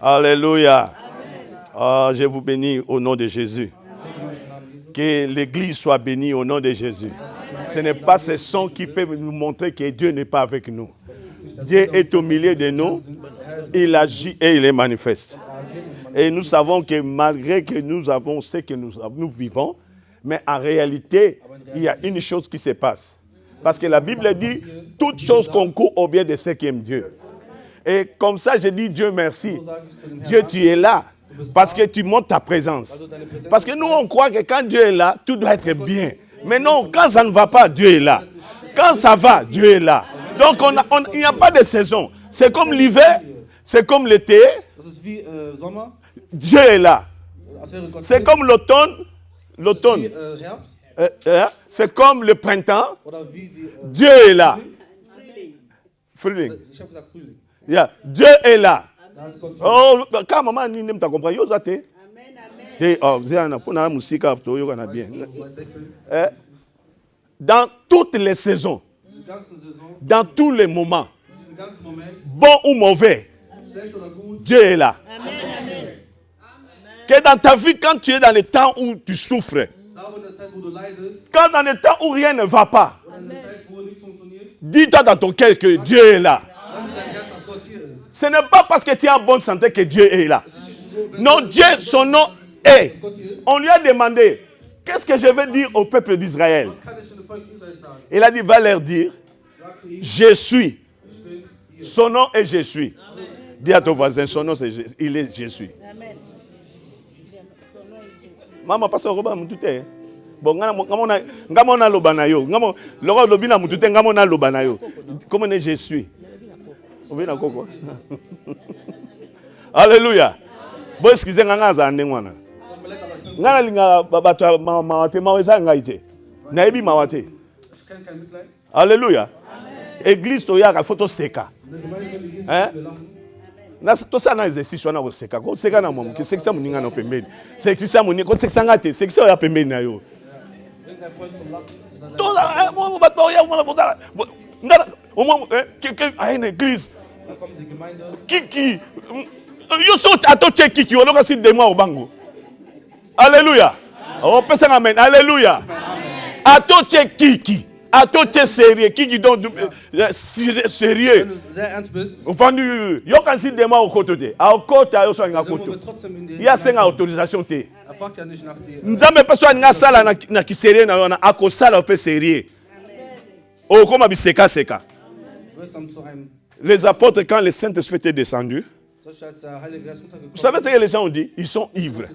Alléluia. Oh, je vous bénis au nom de Jésus. Que l'Église soit bénie au nom de Jésus. Ce n'est pas ce son qui peut nous montrer que Dieu n'est pas avec nous. Dieu est au milieu de nous, il agit et il est manifeste. Et nous savons que malgré que nous avons ce que nous vivons, mais en réalité, il y a une chose qui se passe. Parce que la Bible dit, toute chose concourt au bien de ceux qui aiment Dieu. Et comme ça, je dis Dieu merci. Dieu, tu es là. Parce que tu montres ta présence. Parce que nous, on croit que quand Dieu est là, tout doit être bien. Mais non, quand ça ne va pas, Dieu est là. Quand ça va, Dieu est là. Donc, il n'y a pas de saison. C'est comme l'hiver, c'est comme l'été. Dieu est là. C'est comme l'automne. C'est comme le printemps. Dieu est là. Frühling. Yeah. Dieu est là. Oh, quand maman dit n'aime ta compris, yo zate. Oh, dans toutes les saisons, dans tous les moments, bon ou mauvais, Dieu est là. Que dans ta vie, quand tu es dans le temps où tu souffres, quand dans le temps où rien ne va pas, dis-toi dans ton cœur que Dieu est là. Ce n'est pas parce que tu es en bonne santé que Dieu est là. Non, Dieu, son nom est. On lui a demandé, qu'est-ce que je vais dire au peuple d'Israël? Il a dit, va leur dire, je suis. Son nom est je suis. Dis à ton voisin, son nom c'est il est je suis. Maman, passe au repas, tout est. Bon, ngamona lobanayo, ngamo lobina mutute ngamona lobanayo. Comment est je suis? Alléluia. Bon, excusez moi za ndengwana. Ngana linga bato mawate maweza ngaite. Naibi mawate. Alléluia. Église toyaka photo seka. Hein? Na to sana exercice wana ko seka. Ko seka na momu, ki sekisa muninga no pembeni. Sekisa muninga ko sekisa ngate, sekisa ya pembeni na yo. To mo bato ya mo boza. Ngana à une église. Kiki. Yo saute à toi Kiki, on a aussi des mois au bango. Alléluia. On peut s'en amen. Alléluia. À toi Kiki. À toi sérieux. Kiki donc sérieux. Entendu. Yo quand si des mois au côté. À côté yo so nga côté. Il y a 5 autorisation té. Nzambe pas so nga sala na ki sérieux na yo na akosala pe sérieux. Oh comme biseka seka. Les apôtres, quand le Saint-Esprit était descendu, vous savez ce que les gens ont dit? Ils sont ivres.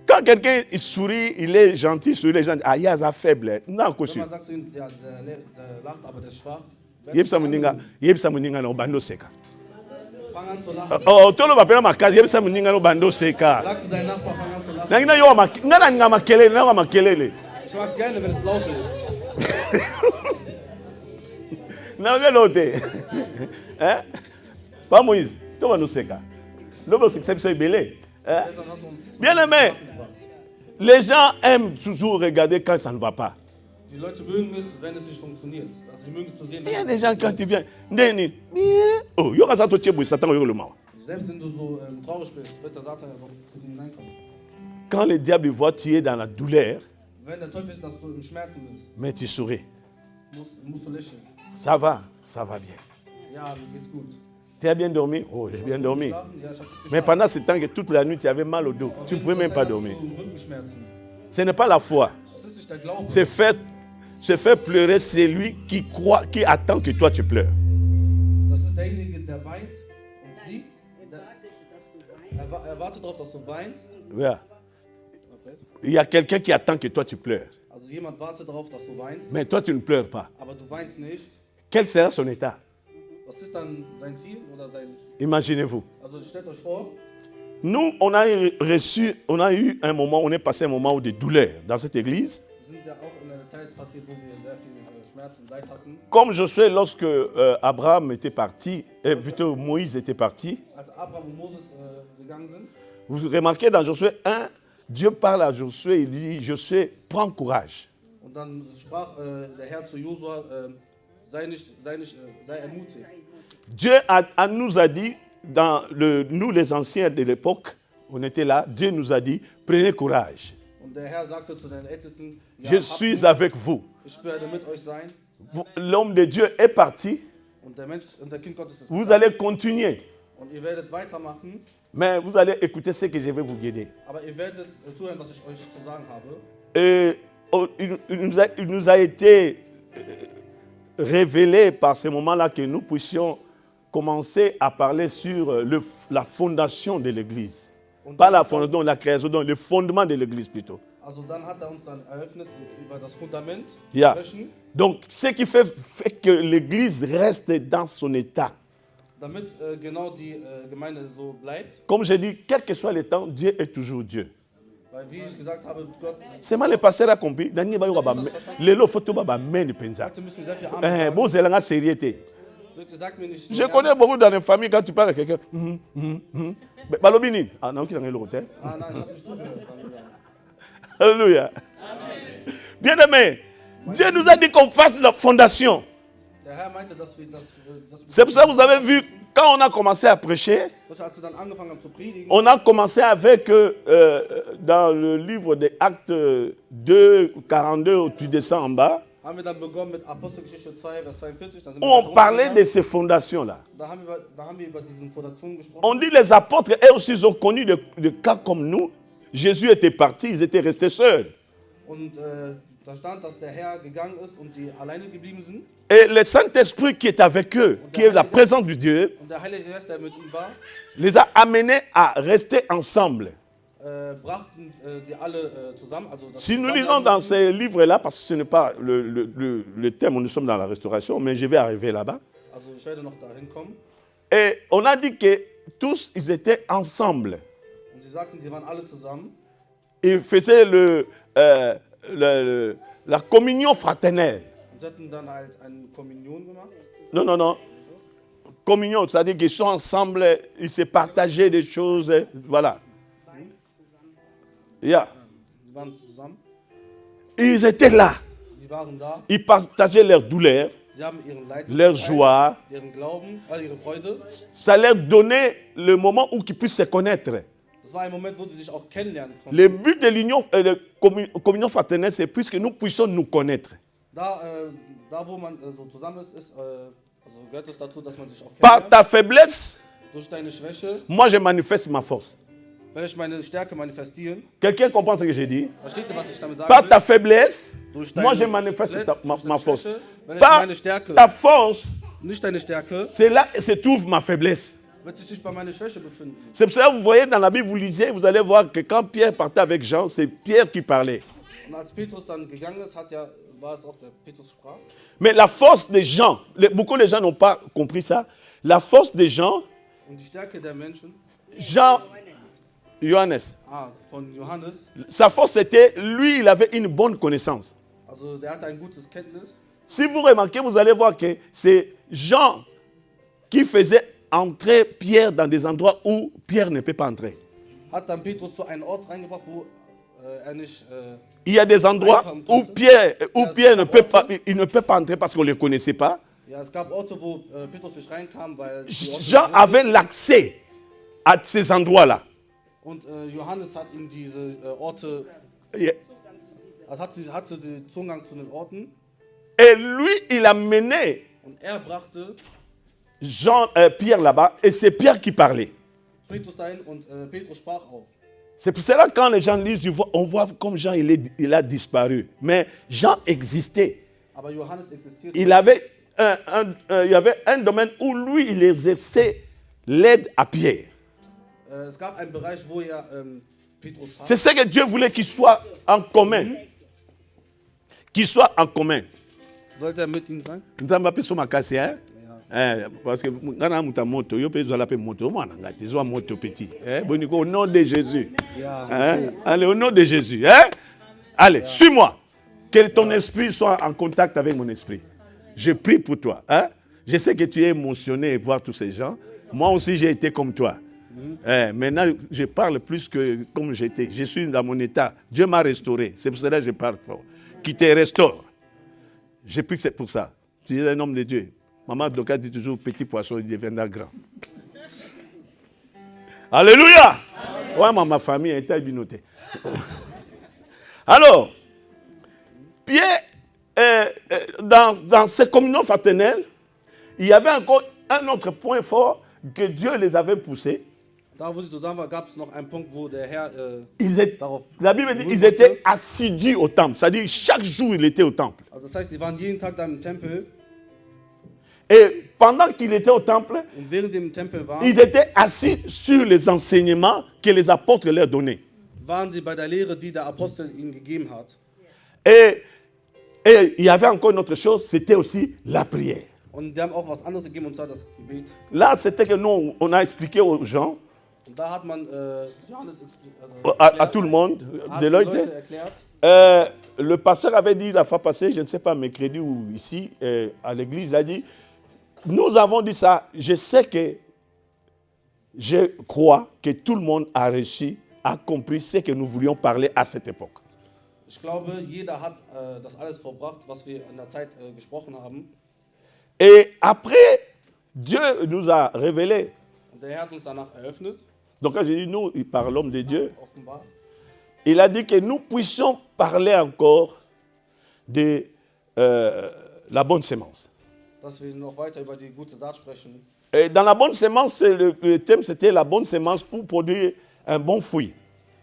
Quand quelqu'un sourit, il est gentil, sourit, les gens disent, ah, il y a un faible. Non, quoi. Yebsa no bando seka. Oh, tolo bapela makazi yebsa muninga no bando seka. Nangina yo ngana nga makelele, na makelele. Ich mag es gerne, wenn es laut ist. Non, mais l'autre. Hein? Pas Moïse. Tu vas nous sécher. L'autre, c'est que c'est belé. Bien aimé, les gens aiment toujours regarder quand ça ne va pas. Die Leute mögen es, wenn es nicht funktioniert. Also sie mögen es zu sehen. Il y a des gens quand tu viens, oh, yo kaza to tchebo Satan yo le mal. Selbst wenn du so traurig bist, wird der Satan zu dir hineinkommen. Quand le diable voit tu es dans la douleur, Wenn der Teufel sieht, dass du im Schmerzen bist, mais tu souris. musst du lächeln. Ça va bien. Ja, mir geht's gut. Tu as bien dormi? Oh, j'ai bien dormi. Ja, ich hab geschlafen. Mais pendant ce temps que toute la nuit tu avais mal au dos, tu ne pouvais même pas dormir. Rückenschmerzen. Ce n'est pas la foi. Das ist nicht der Glaube. C'est faire pleurer celui qui croit, qui attend que toi tu pleures. Das ist derjenige, der weint und sieht. Er wartet darauf, dass du weinst. Yeah. Okay. Il y a quelqu'un qui attend que toi tu pleures. Also jemand wartet darauf, dass du weinst, Mais toi tu ne pleures pas. aber du weinst nicht. Quel sera son état? Was ist dann sein Ziel oder sein... Imaginez-vous. Also stellt euch vor, Nous, on a eu un moment, on est passé un moment de douleur dans cette église. wir sind ja auch in einer Zeit passiert, wo wir sehr viel Schmerzen und Leid hatten. Comme Josué, lorsque Abraham était parti, plutôt Moïse était parti, Als Abraham und Moses gegangen sind, vous remarquez dans Josué 1, Dieu parle à Josué, il dit, Josué, prends courage. und dann sprach der Herr zu Josua, sei ermutigt. Dieu nous a dit, nous les anciens de l'époque, on était là, Dieu nous a dit, prenez courage. Und der Herr sagte zu den Ältesten, ja, Je habt suis Mut, avec vous. ich werde mit euch sein. L'homme de Dieu est parti, Und der Kind Gottes ist vous gekommen. allez continuer. Und ihr werdet weitermachen, Mais vous allez écouter ce que je vais vous guider. aber ihr werdet zuhören, was ich euch zu sagen habe. Et il nous a été révélé par ce moment-là que nous puissions commencer à parler sur la fondation de l'Église. Pas la fondation, la création, donc le fondement de l'Église plutôt. Also dann hat uns dann eröffnet und über das Fundament Ja. sprechen, Donc ce qui fait que l'Église reste dans son état. damit genau die Gemeinde so bleibt. Comme je dis, quel que soit le temps, Dieu est toujours Dieu. Weil wie ich gesagt habe, Gott, Seulement le pasteur a compris. Daniel Bayo ba lelo photo ba men penza. heute müssen wir sehr viel Arme sagen. Bon c'est la sérieuté. Bitte sag mir nicht so Je ernst. connais beaucoup dans les familles quand tu parles à quelqu'un. Balobini. Ah non, qui dans le hôtel. Ah nein, ich habe nicht zugehört. Alléluia. Bien-aimé, Dieu nous a dit qu'on fasse la fondation. Der Herr meinte, dass wir C'est pour ça que vous avez vu, quand on a commencé à prêcher, als wir dann angefangen haben zu predigen, on a commencé avec, dans le livre des Actes 2, 42, où tu descends en bas, haben wir dann begonnen mit Apostelgeschichte 2, Vers 42. Dann sind où wir on weiter parlait de runtergegangen. ces fondations-là. Da haben wir über diesen Fondationen gesprochen. On dit les apôtres, eux aussi, ils ont connu des cas comme nous. Jésus était parti, ils étaient restés seuls. Und da stand, dass der Herr gegangen ist und die alleine geblieben sind. Et le Saint-Esprit qui est avec eux, qui est la présence de Dieu, Und der Heilige Geist, der mit ihm war, les a amenés à rester ensemble. brachten die alle zusammen. Also das Si nous Zusammenbleiben lisons dans müssen. ces livres-là, parce que ce n'est pas le thème, nous sommes dans la restauration, mais je vais arriver là-bas. Also ich werde noch dahin kommen. Et on a dit que tous, ils étaient ensemble. Und sie sagten, sie waren alle zusammen. Ils faisaient la communion fraternelle. Und sie hatten dann halt eine Kommunion gemacht. Non, non, non. Communion, c'est-à-dire qu'ils sont ensemble, ils se partageaient des choses, voilà. Yeah. Sie waren zusammen. Ils étaient là. Sie waren da. Ils partageaient leurs douleurs, Sie haben ihren Leid leur geteilt, joie. ihren Glauben, ihre Freude. Ça leur donnait le moment où ils puissent se connaître. Das war ein Moment, wo sie sich auch kennenlernen konnten. Le but de l'union, de communion fraternelle, c'est puisque nous puissions nous connaître. Da wo man so zusammen ist, also gehört es dazu, dass man sich auch Par kennenlernt. ta faiblesse, Durch deine Schwäche moi je manifeste ma force. werde ich meine Stärke manifestieren. Quelqu'un comprend ce que j'ai dit? Versteht ihr, was ich damit Par sagen ta will? faiblesse, Durch moi je deine manifeste durch ma deine force. Schwäche werde ich Par meine Stärke, ta force, nicht deine Stärke, c'est là que se trouve ma faiblesse. wird sich bei meiner Schwäche befinden. C'est pour ça que vous voyez dans la Bible, vous lisez, vous allez voir que quand Pierre partait avec Jean, c'est Pierre qui parlait. Und als Petrus dann gegangen ist, war es auch der Petrus sprach. Mais la force des gens, beaucoup de gens n'ont pas compris ça. La force des gens, Und die Stärke der Menschen, Johannes, von Johannes, sa force c'était, lui, il avait une bonne connaissance. also der hatte ein gutes Kenntnis. Si vous remarquez, vous allez voir que c'est Jean qui faisait entrer Pierre dans des endroits où Pierre ne peut pas entrer. Hat dann Petrus zu einem Ort reingebracht, wo er nicht. Il y a des endroits où Pierre ne peut pas, il ne peut pas entrer parce qu'on ne le connaissait pas. Ja, es gab Orte, wo Petrus nicht reinkam, weil die Orte Jean nicht avait l'accès à ces endroits-là. und Johannes hat ihm diese Orte, Et hatte den Zugang zu den Orten lui, il a mené und er brachte Pierre là-bas et c'est Pierre qui parlait. Petrus dahin und Petrus sprach auch. C'est pour cela que quand les gens lisent, on voit comme Jean, il a disparu. Mais Jean existait. Aber Johannes existierte. Il y avait un domaine où lui, il exerçait l'aide à Pierre. Es gab einen Bereich, wo er Petrus hat. C'est ce que Dieu voulait qu'il soit en commun. Qu'il soit en commun. Sollte er mit ihm sein? Nous avons appelé ça makasi, hein? Parce que quand on a une moto, il y a une moto, moto petit. Au nom de Jésus. Hein? Allez, au nom de Jésus. Hein? Allez, suis-moi. Que ton esprit soit en contact avec mon esprit. Je prie pour toi. Hein? Je sais que tu es émotionné de voir tous ces gens. Moi aussi, j'ai été comme toi. Maintenant, je parle plus que comme j'étais. Je suis dans mon état. Dieu m'a restauré. C'est pour cela que je parle fort. Qui te restaure. Je prie que c'est pour ça. Tu es un homme de Dieu. Maman Doka dit toujours petit poisson, il deviendra grand. Alléluia. Ouais, ma famille était habinotée. Alors, Pierre, dans ces communions fraternelles, il y avait encore un autre point fort que Dieu les avait poussés. Da, wo sie zusammen waren, gab es noch einen Punkt, wo der Herr darauf. La Bible dit qu'ils étaient assidus au temple. C'est-à-dire chaque jour, il était au temple. Also das heißt, sie waren jeden Tag da im Tempel. Et pendant qu'il était au temple, Und während sie im Tempel waren, ils étaient assis sur les enseignements que les apôtres leur donnaient. waren sie bei der Lehre, die der Apostel ihnen gegeben hat. Et il y avait encore une autre chose, c'était aussi la prière. Und die haben auch was anderes gegeben, und zwar das Gebet. Là, c'était que nous, on a expliqué aux gens, Und da hat man Johannes à tout le monde, hat de die Leute, Leute erklärt. le pasteur avait dit la fois passée, je ne sais pas, mercredi ou ici, à l'église, il a dit, nous avons dit ça, je sais que, je crois que tout le monde a reçu, a compris ce que nous voulions parler à cette époque. Ich glaube, jeder hat das alles verbracht, was wir in der Zeit gesprochen haben. Et après, Dieu nous a révélé. Und der Herr hat uns danach eröffnet, Donc quand j'ai dit nous, il parle l'homme de Dieu. offenbar. Il a dit que nous puissions parler encore de la bonne sémence. Dass wir noch weiter über die gute Saat sprechen. Et dans la bonne sémence, le thème c'était la bonne sémence pour produire un bon fruit.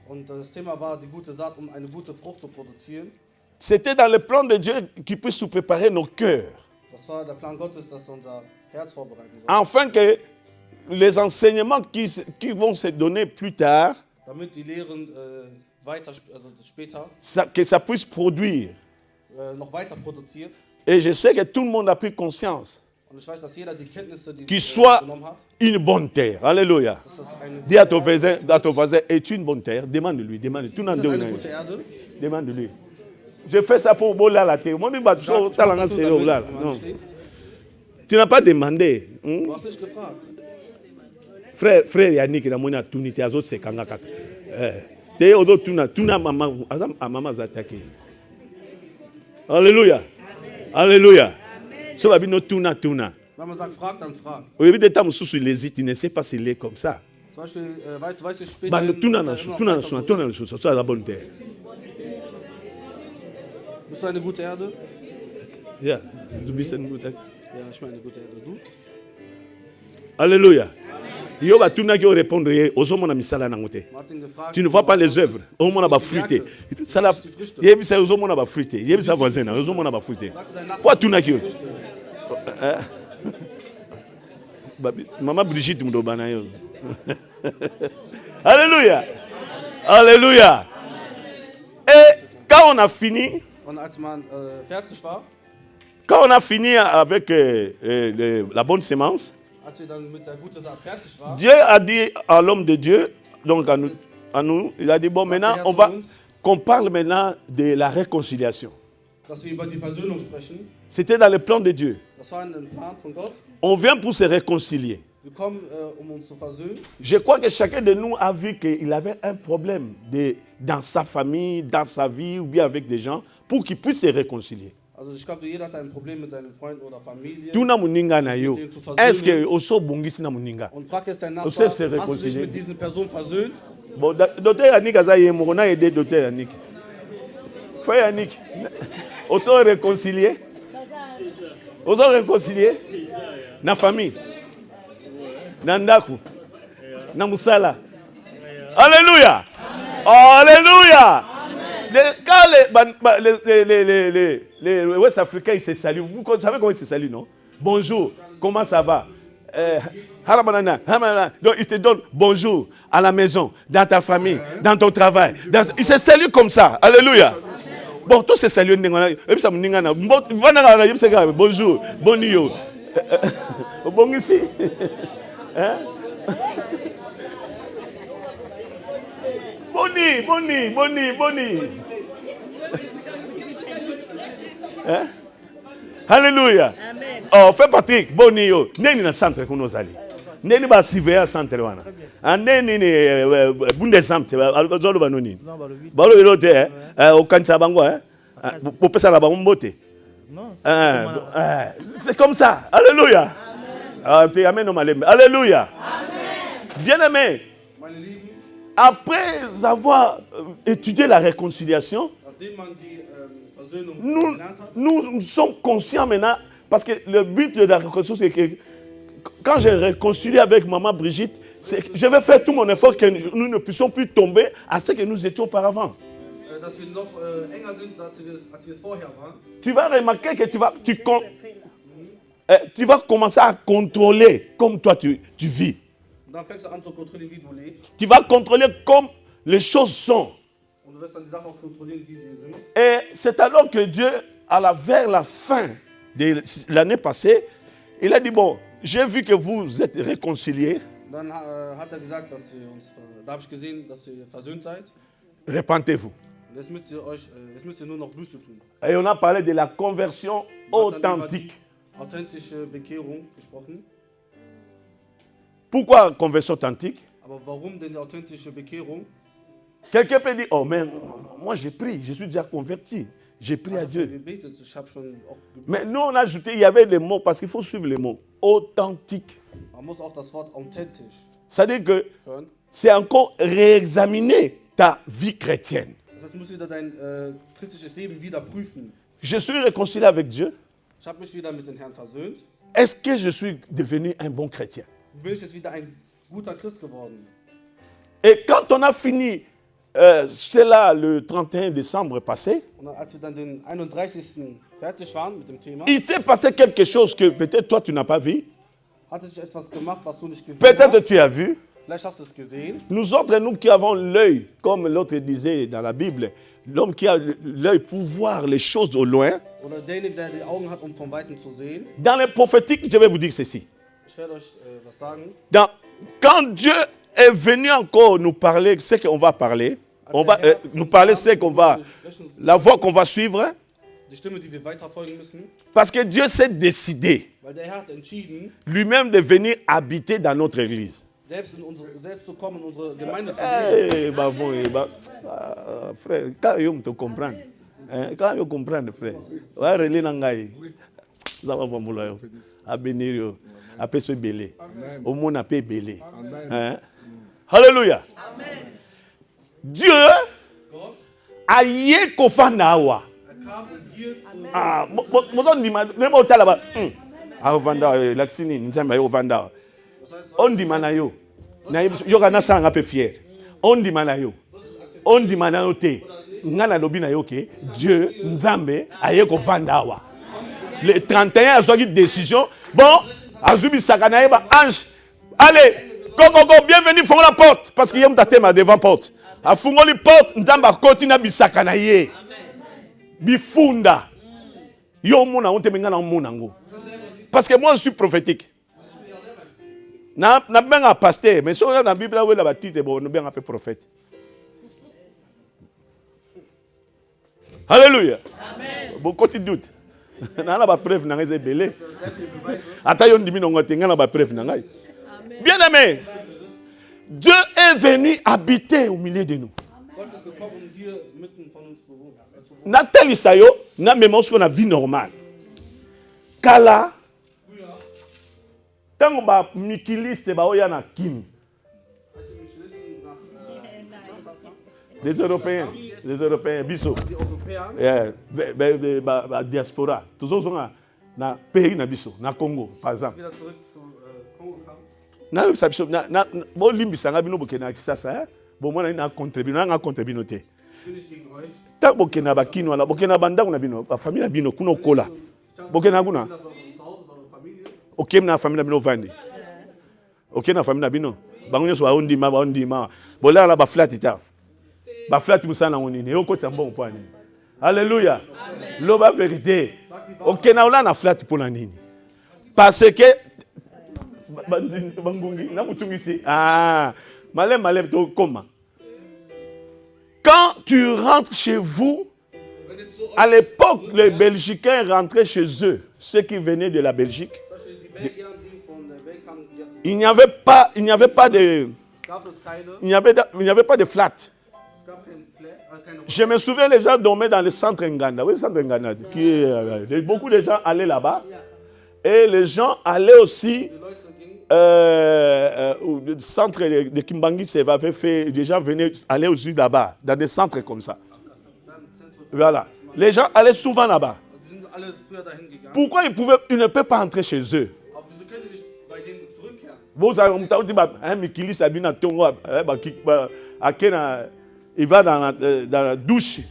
Und das Thema war die gute Saat, um eine gute Frucht zu produzieren. C'était dans le plan de Dieu qu'il puisse nous préparer nos cœurs. Das war der Plan Gottes, dass er unser Herz vorbereiten soll. Afin que les enseignements qui vont se donner plus tard, Damit die Lehren weiter, also später, que ça puisse produire. noch weiter produziert. Et je sais que tout le monde a pris conscience Und ich weiß, dass jeder die Kenntnisse, die qu'il soit genommen hat, une bonne terre. Alléluia. dass das eine, Dis à ton voisin, es-tu une bonne terre? Demande-lui, demande-lui. Tout le ist monde das eine demande. gute Erde. Demande-lui. Je fais ça pour boire la terre. Moi, je Sag, suis ich mach das so, damit là. man Non. schläft. Tu n'as pas demandé. Du hast nicht gefragt. Frère Yannick, il a mon tunité, azo se kanga kaka. Te odo tuna maman attaqué. Alléluia. Alléluia. So babi no tuna. Wenn man sagt, frag, dann frag. Au début de temps, il hésite, il ne sait pas s'il est comme ça. Zum Beispiel, du weißt nicht später. Bah, tuna immer noch weiter so. ça la bonne terre. Bist du eine gute Erde? Yeah, du bist eine gute Erde. Ja, ich meine eine gute Erde. Du? Alléluia. Yo ba tuna qui répondre aux hommes na misala na ngote. Martin gefragt. Tu ne vois pas les œuvres. Au monde ba fruité. Ça la yebisa aux hommes na ba fruité. Yebisa voisin na aux hommes na ba fruité. Quoi tuna qui? Maman Brigitte Mdobana yo. Alléluia. Alléluia. Et quand on a fini, Und als man fertig war, quand on a fini avec la bonne sémence, als wir dann mit der guten Saat fertig waren, Dieu a dit à l'homme de Dieu, donc à nous, il a dit, bon, maintenant, qu'on parle maintenant de la réconciliation. dass wir über die Versöhnung sprechen. C'était dans le plan de Dieu. Das war ein Plan von Gott. On vient pour se réconcilier. Wir kommen, uns zu versöhnen. Je crois que chacun de nous a vu qu'il avait un problème dans sa famille, dans sa vie ou bien avec des gens pour qu'il puisse se réconcilier. Also ich glaube, jeder hat ein Problem mit seinem Freund oder Familie. Tout na muninga na yo. Est-ce que oso bongisi na muninga? Und frag jetzt deinen On Nachbarn, sait hast se du dich réconcilier. mit diesen Personen versöhnt? Bon, docteur Yannick a ça yé, on a aidé docteur Yannick. Frère Yannick, oso réconcilier? Oso réconcilier? Na famille? Na ndaku? Na musala? Alléluia! Alléluia! Quand les Ouest Africains ils se saluent, vous savez comment ils se saluent, non? Bonjour, comment ça va? Donc ils te donnent bonjour à la maison, dans ta famille, dans ton travail. Ils se saluent comme ça. Alléluia. Bon, tous se saluent. Bonjour, bon yo. Bon ici. Boni. Hein? Alléluia. Amen. Oh, fais Patrick, boni yo. Neni na centre qu'on nous allait. Neni ba surveiller centre wana. Neni ni bundesamt, zolo banoni. Balo lote au kanisa bango pour pesa la bango mbote. Non, c'est comme ça. Alléluia. Alléluia. Bien-aimé, meine Lieben, après avoir étudié la réconciliation, nachdem man die Versöhnung nous, gelernt hat, nous sommes conscients maintenant, parce que le but de la réconciliation, c'est que quand j'ai réconcilié avec maman Brigitte, je vais faire tout mon effort que nous ne puissions plus tomber à ce que nous étions auparavant. dass wir noch enger sind, als wir es vorher waren. Tu vas remarquer que tu vas commencer à contrôler comme toi tu vis. Und dann fängst du an zu kontrollieren, wie du lebst. Tu vas contrôler comme les choses sont. Und du wirst dann die Sachen auch kontrollieren, wie sie sind. Et c'est alors que Dieu, vers la fin de l'année passée, il a dit, bon, j'ai vu que vous êtes réconciliés. Dann hat gesagt, dass wir uns, da habe ich gesehen, dass ihr versöhnt seid. Repentez-vous. Und jetzt müsst ihr nur noch Buße tun. Et on a parlé de la conversion authentique. Authentische Bekehrung gesprochen. Pourquoi conversion authentique? Aber warum denn die authentische Bekehrung? Quelqu'un peut dire, oh mais moi j'ai prié, je suis déjà converti. J'ai prié à Dieu. Gebetet, ich habe schon auch gebetet. Mais nous on a ajouté, il y avait les mots, parce qu'il faut suivre les mots. Authentique. Man muss auch das Wort authentisch C'est-à-dire que hören. c'est encore réexaminer ta vie chrétienne. Das heißt, du musst wieder dein christliches Leben wieder prüfen. Je suis réconcilié avec Dieu. Ich habe mich wieder mit dem Herrn versöhnt. Est-ce que je suis devenu un bon chrétien? Bin ich jetzt wieder ein guter Christ geworden? Et quand on a fini cela le 31 décembre passé, Und dann, als wir dann den 31. fertig waren mit dem Thema, il s'est passé quelque chose que peut-être toi tu n'as pas vu. hat sich etwas gemacht, was du nicht gesehen Peut-être hast. tu as vu. Vielleicht hast du es gesehen. Nous autres, nous qui avons l'œil, comme l'autre disait dans la Bible, l'homme qui a l'œil pour voir les choses au loin. Oder derjenige, der die Augen hat, um von Weitem zu sehen. Dans les prophétiques, je vais vous dire ceci. Ich werde euch was sagen. Quand Dieu est venu encore nous parler ce qu'on va parler, on va nous parler ce qu'on va, la voie qu'on va suivre, Die Stimme, die wir weiterfolgen müssen. parce que Dieu s'est décidé Weil der Herr hat entschieden, lui-même de venir habiter dans notre église. selbst zu kommen, in unsere Gemeinde zu gehen. Frère, quand tu te comprends, quand tu comprends, frère, va relire nangai, ça va pas mouler, à bénir, à paix belé, au monde à paix belé. Alléluia. Dieu a yé kofanawa. Kam hier zu Ah, mon dit même au talaba. Ah, vanda, l'axini, nous sommes au vanda. On dit manayo. Yo kana sanga pe fier. On dit manayo. On dit manayo te. Ngana lobi na yo ke Dieu nzambe aye ko vandawa. Le 31 a sorti décision. Bon, azubi sakana ba ange. Allez, go, bienvenue font la porte parce qu'il y a un tatema devant porte. A fungoli porte nzamba continue bisakana ye. Bifunda. Yo mona on te mengana mona ngo. Parce que moi je suis prophétique. Na bien un pasteur, mais sur la Bible, où la titre, bon, nous bien un peu prophète. Alléluia. Amen. Bon, quand tu doutes, n'a pas preuve n'a pas belé. Attends, on dit non, n'a pas preuve n'a pas. Bien aimé, Dieu est venu habiter au milieu de nous. Gott ist gekommen, hier mitten von uns zu wohnen. Nathalie Sayo, n'a même ce qu'on a vie normale. Kala. Tant ba mikiliste ba oya na kim. Les Européens, biso. Die Europäer, Yeah, diaspora. Tous sont na pays na biso, na Congo par exemple. wieder zurück zu Kongo kamen. Na biso na bo limbisanga bino bokena kisasa, bo mona na contribuer na contribuer te. Ich bin nicht gegen euch. Ta bokena bakino na bokena bandangu na bino, ba famille na bino kuno kola. Bokena kuna. Zu Hause, bei eurer Familie. Okem na famille na bino vandi. Ok na famille na bino. Bango nyoso ondima. Bola na ba flat ita. Ba flat musana ngonini. Oko tsamba mpani. Alléluia. Loba vérité. Ok na ola na flat pona nini. Parce que bangungi na mutungisi. Ah, malem to koma. Quand tu rentres chez vous, à l'époque, les Belgicains rentraient chez eux, ceux qui venaient de la Belgique. Il n'y avait pas de flat. Je me souviens, les gens dormaient dans le centre Nganda. Oui, le centre Nganda. Beaucoup de gens allaient là-bas. Et les gens allaient aussi au centre de Kimbangi, avait fait, des gens venaient aller aussi là-bas, dans des centres comme ça. Voilà. Les gens allaient souvent là-bas. Pourquoi ils ne peuvent pas entrer chez eux? Il va dans la douche.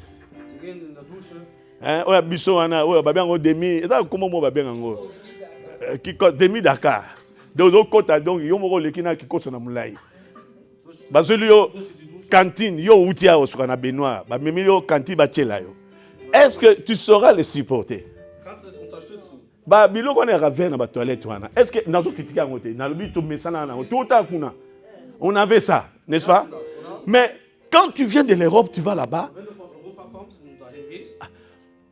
Demi Dakar. Donc, cantine, est-ce que tu sauras les supporter? Est-ce que on avait ça, n'est-ce pas? Mais quand tu viens de l'Europe, tu vas là-bas.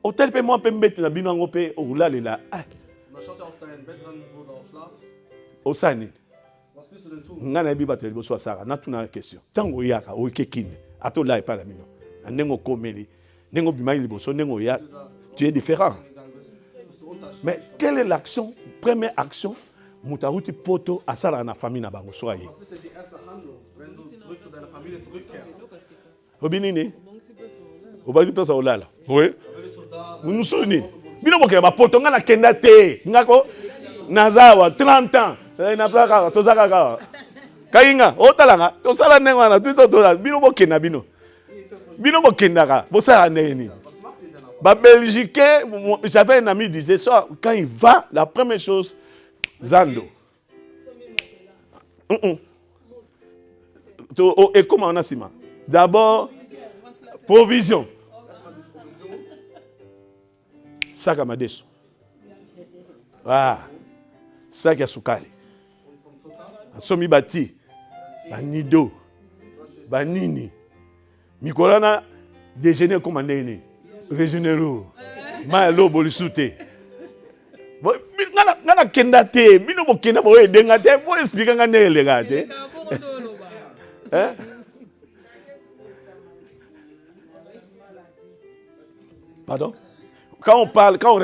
Hôtel peut moi mettre la bino pe ou là là. Osani. Ngana bi batel bo so sara na tuna question. Tango yaka o kekine. Ato là pas la mino. Nengo komeli. Nengo bimai liboso nengo ya. Tu es différent. Mais quelle est l'action? Première action, mutaruti poto asala na famille na bango soye. Obinini. Obazi pesa olala. Oui. Nous sommes bino boke ba poto ngana kenda te. Ngako nazawa 30 ans. Na plaka tozaka ka. Kainga otalanga tosala nengwana tuzo toza bino boke na bino. Bino bokenda ka bosala neni. Bah, Belgique, j'avais un ami qui disait ça, quand il va, la première chose, Zando. Et comment on a ça? D'abord, provision. Ça comme des sous. Ah, ça qui a soukali. Somi bati, banido, banini. Mikolana déjeuner comme un déjeuner. Régénéraux, malo bolisute. Ngana kenda te, bino bo kenda bo edenga te, bo expliquer ngana elenga te. Hein? Pardon? Quand on parle, quand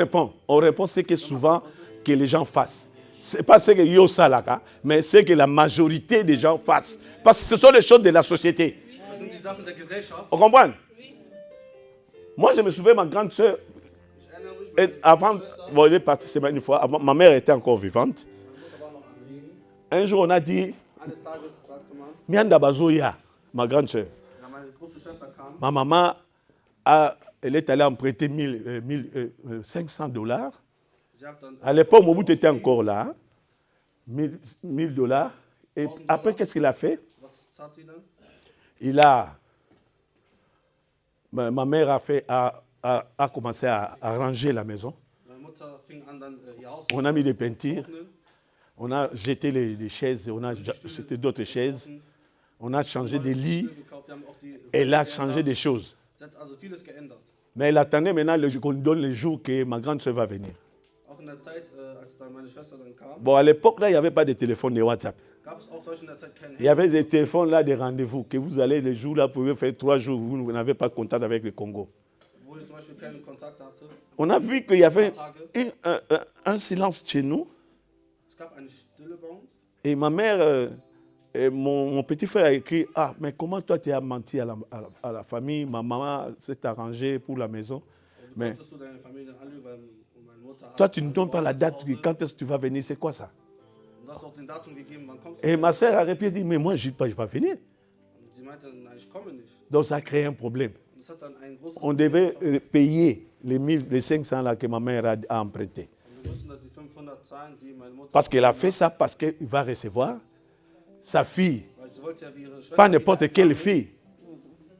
on répond ce que souvent que les gens fassent. C'est pas ce que yo salaka, mais c'est que la majorité des gens fassent. Parce que ce sont les choses de la société. On comprend? Moi, je me souviens, ma grande sœur, avant, bon, elle est partie une fois, avant, ma mère était encore vivante. Un jour, on a dit, Mianda Bazoya, ma grande sœur. Ma maman, elle est allée emprunter 500 $. À l'époque, Mobutu était encore là. 1000 $. Et après, qu'est-ce qu'il a fait? Ma mère a commencé à ranger la maison. On a mis des peintures. On a jeté les chaises. On a jeté d'autres chaises. On a changé des lits. Elle a changé des choses. Mais elle attendait maintenant qu'on lui donne le jour que ma grande soeur va venir. Bon, à l'époque, là, il n'y avait pas de téléphone de WhatsApp. Il y avait des téléphones là, des rendez-vous, que vous allez les jours là, vous pouvez faire 3 jours, vous n'avez pas de contact avec le Congo. On a vu qu'il y avait un silence chez nous. Et ma mère, mon petit frère a écrit, ah, mais comment toi tu as menti à la famille, ma maman s'est arrangée pour la maison. Mais toi, tu ne donnes pas la date, quand est-ce que tu vas venir, c'est quoi ça? Et ma sœur a répondu, dit, mais moi, je ne vais pas venir. Donc ça a créé un problème. On devait payer les 500 là que ma mère a emprunté. Parce qu'elle a fait ça parce qu'il va recevoir sa fille. Pas n'importe quelle fille.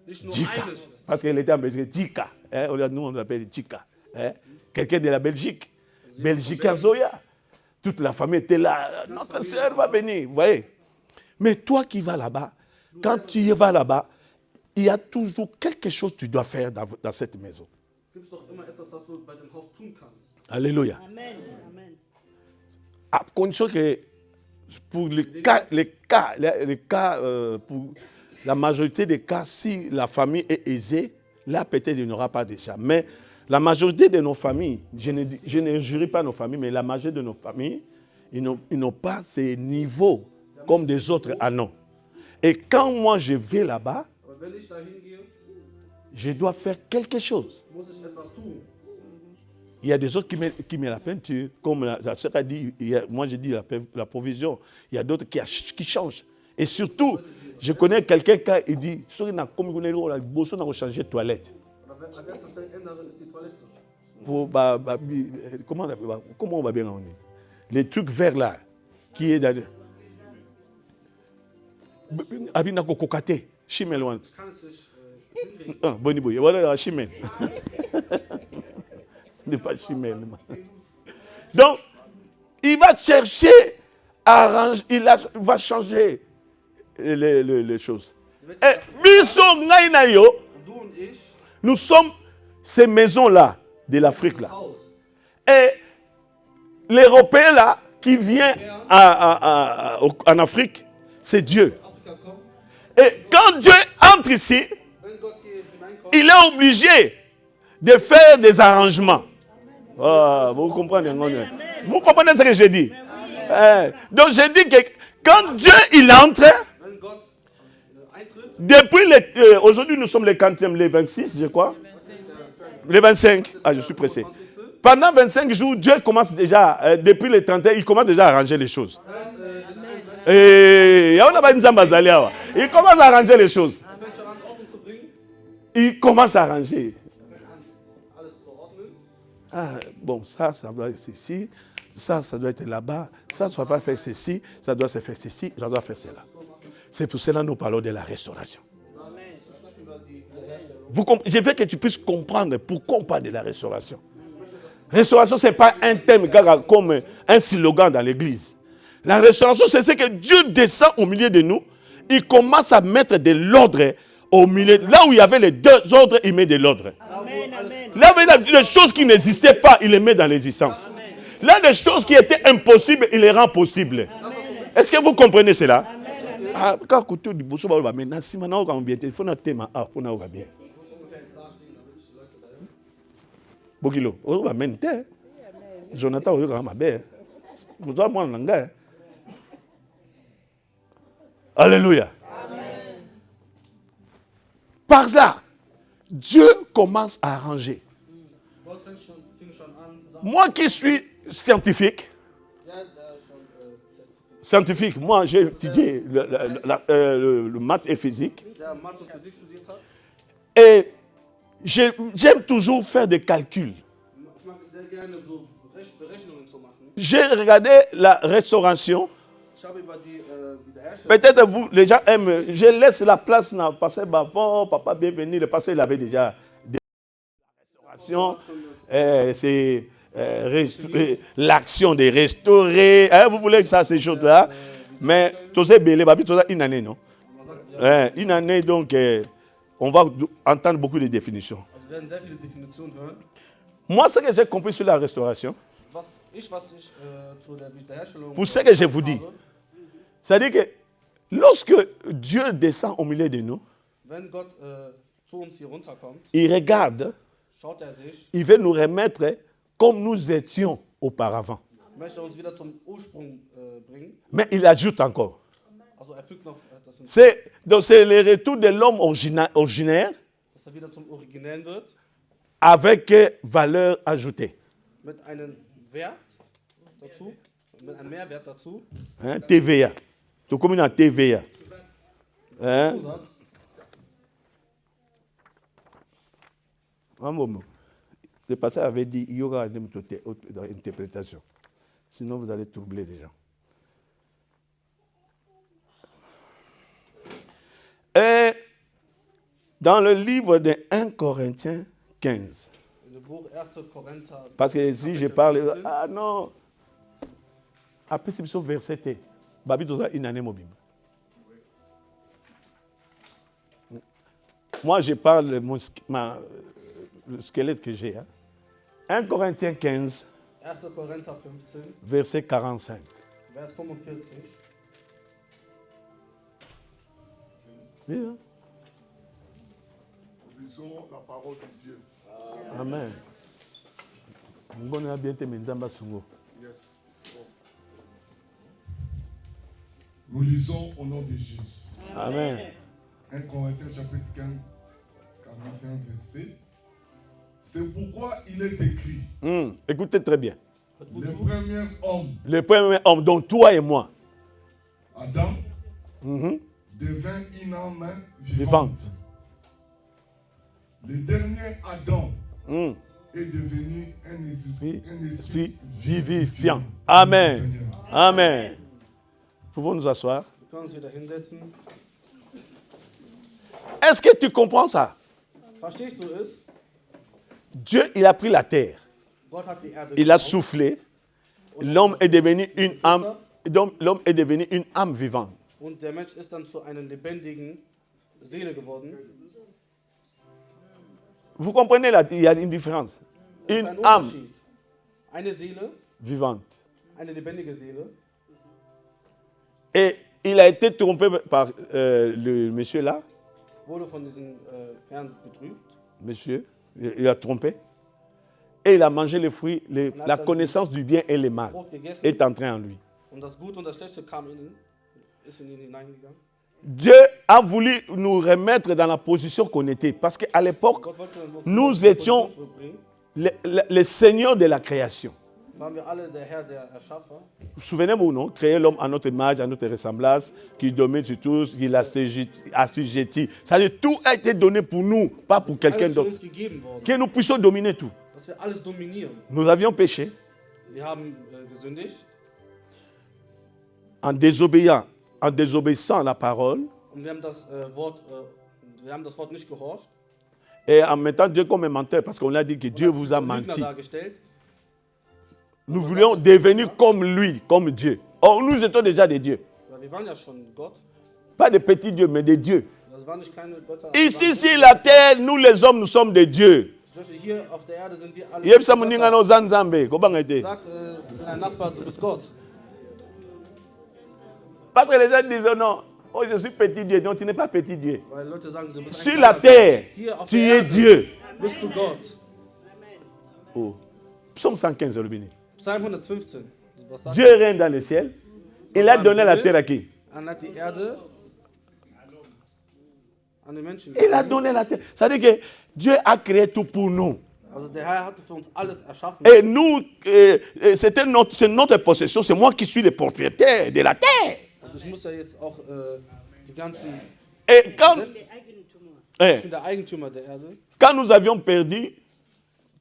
Djika. Parce qu'elle était en Belgique. Djika. Nous, on l'appelle Djika. Quelqu'un de la Belgique. Belgique Zoya. Toute la famille était là. Notre sœur va venir. Vous voyez. Mais toi qui vas là-bas, quand tu vas là-bas, il y a toujours quelque chose que tu dois faire dans cette maison. Alléluia. Amen. À condition que pour pour la majorité des cas, si la famille est aisée, Là, peut-être il n'y aura pas de ça. Mais la majorité de nos familles, je ne jurie pas nos familles, mais la majorité de nos familles, ils n'ont pas ces niveaux comme des autres en ont. Et quand moi je vais là-bas, je dois faire quelque chose. Il y a des autres qui mettent la peinture, comme la sœur a dit, moi j'ai dit la provision. Il y a d'autres qui changent. Et surtout, je connais quelqu'un qui dit, comment on a changé de toilette. Comment on va bien en dire? Les trucs verts là, qui est dans le... Abina kokokate, chimel wan. Boni boy, voilà chimel. Ce n'est pas chimel. Donc, il va chercher à arranger, il va changer les choses. Et nous sommes ces maisons-là de l'Afrique là. Et l'Européen là qui vient en Afrique, c'est Dieu. Et quand Dieu entre ici, il est obligé de faire des arrangements. Oh, vous comprenez? Vous comprenez ce que je dis? Donc je dis que quand Dieu il entre, depuis aujourd'hui nous sommes le 40e, les 26 je crois. Les 25, je suis pressé. Pendant 25 jours, Dieu commence déjà, depuis les 31, il commence déjà à arranger les choses. Et il commence à arranger les choses. Il commence à arranger. Ah, bon, ça doit être ici. Ça doit être là-bas. Ça doit faire ceci. Ça doit se faire ceci. Ça doit faire cela. C'est pour cela que nous parlons de la restauration. Je veux que tu puisses comprendre pourquoi on parle de la restauration. Restauration, ce n'est pas un thème comme un slogan dans l'église. La restauration, c'est ce que Dieu descend au milieu de nous. Il commence à mettre de l'ordre au milieu. Là où il y avait les deux ordres, il met de l'ordre. Là où il y avait des choses qui n'existaient pas, il les met dans l'existence. Là, des choses qui étaient impossibles, il les rend possibles. Est-ce que vous comprenez cela? Quand il faut bien. Bokilo, on va mentir. Jonathan, on va bien. Vous avez moins langage. Alléluia. Par là, Dieu commence à arranger. Moi qui suis scientifique, moi j'ai étudié le maths et physique. Et j'aime toujours faire des calculs. J'ai regardé la restauration. Peut-être vous, les gens aiment. Je laisse la place dans le passé Bavon, papa bienvenue. Le passé, il avait déjà des restaurations. C'est l'action de restaurer. Vous voulez que ça, ces choses-là. Mais tout ça, une année, non? Une année, donc, on va entendre beaucoup de définitions. Moi, ce que j'ai compris sur la restauration, pour ce que je vous dis, c'est-à-dire que lorsque Dieu descend au milieu de nous, il regarde, il veut nous remettre comme nous étions auparavant. Mais il ajoute encore. Donc c'est le retour de l'homme originaire avec valeur ajoutée. TVA. C'est comme une TVA. Le passage avait dit il y aura une interprétation. Sinon, vous allez troubler les gens. Et dans le livre de 1 Corinthiens 15, parce que ici je parle, non, après c'est le verset T, une année mobile. Moi je parle le squelette que j'ai. 1 Corinthiens 15, verset 45. Lisons la parole de Dieu. Amen. Yes. Nous lisons au nom de Jésus. Amen. 1 Corinthiens chapitre 15, 45 verset. C'est pourquoi il est écrit. Écoutez très bien. Le premier homme, Le premier homme, donc toi et moi, Adam, devint une âme vivante. vivante. Le dernier Adam Hum. est devenu un Esprit vivifiant. Amen. Seigneur. Amen. Pouvons nous asseoir? Wir können uns wieder hinsetzen. Est-ce que tu comprends ça? Verstehst du es? Dieu, il a pris la terre. Gott hat die Erde Il a geschaffen. soufflé. L'homme est devenu une âme. Donc, l'homme est devenu une âme vivante. Und der Mensch ist dann zu einer lebendigen Seele geworden. Vous comprenez là, il y a une différence. Das ist Une ein âme Unterschied. Eine Seele, vivante. eine lebendige Seele. Et il a été trompé par le monsieur là. Wurde von diesem Herrn betrübt. Monsieur, il a trompé. Et il a mangé les fruits. La connaissance du bien et le mal Frucht gegessen. est entrée en lui. Und das Gute und das Schlechte kam in ihn, ist in ihn hineingegangen. Dieu a voulu nous remettre dans la position qu'on était. Parce qu'à l'époque, Gott wollte uns nous in die étions Position zurückbringen. les seigneurs de la création. Waren wir alle der Herr, der Erschaffer. Souvenez-vous, non? Créer l'homme à notre image, à notre ressemblance, qui domine sur tous, qui l'assujettit. C'est-à-dire tout a été donné pour nous, pas pour quelqu'un Alles für d'autre. uns gegeben worden, Que nous puissions dominer tout. dass wir alles dominieren. Nous avions péché Wir haben gesündigt en désobéissant à la parole und wir haben das Wort nicht gehorcht. et en mettant Dieu comme un menteur, parce qu'on a dit que Dieu vous a Lügner menti. dargestellt. Nous voulions devenir comme lui, comme Dieu. Or, nous étions déjà des dieux. Weil wir waren ja schon Gott. Pas des petits dieux, mais des dieux. Das waren nicht kleine Götter. Ici, sur la terre, nous les hommes, nous sommes des dieux. Hier auf der Erde sind wir alle Yebisa muninga no zanzambe, kobanga ete. Sagt zu deinem Nachbar, du bist Gott. Parce que les gens disent non, oh je suis petit Dieu, donc tu n'es pas petit Dieu. Weil Leute sagen, du bist ein Sur kleiner la Gott. terre, Hier auf tu der es Erde Dieu. bist du Gott. Oh. Psaume 115, Robini. Psalm 115. Was sagt Dieu règne dans le ciel. Il a donné la terre à qui? er? Hat die Erde an den Menschen Il a gegeben. donné la terre. Ça veut dire que Dieu a créé tout pour nous. Also der Herr hatte für uns alles erschaffen. Et nous, c'est notre possession. C'est moi qui suis le propriétaire de la terre. Und ich muss ja jetzt auch die ganzen... Et quand, Ich bin der Eigentümer der Erde. quand nous avions perdu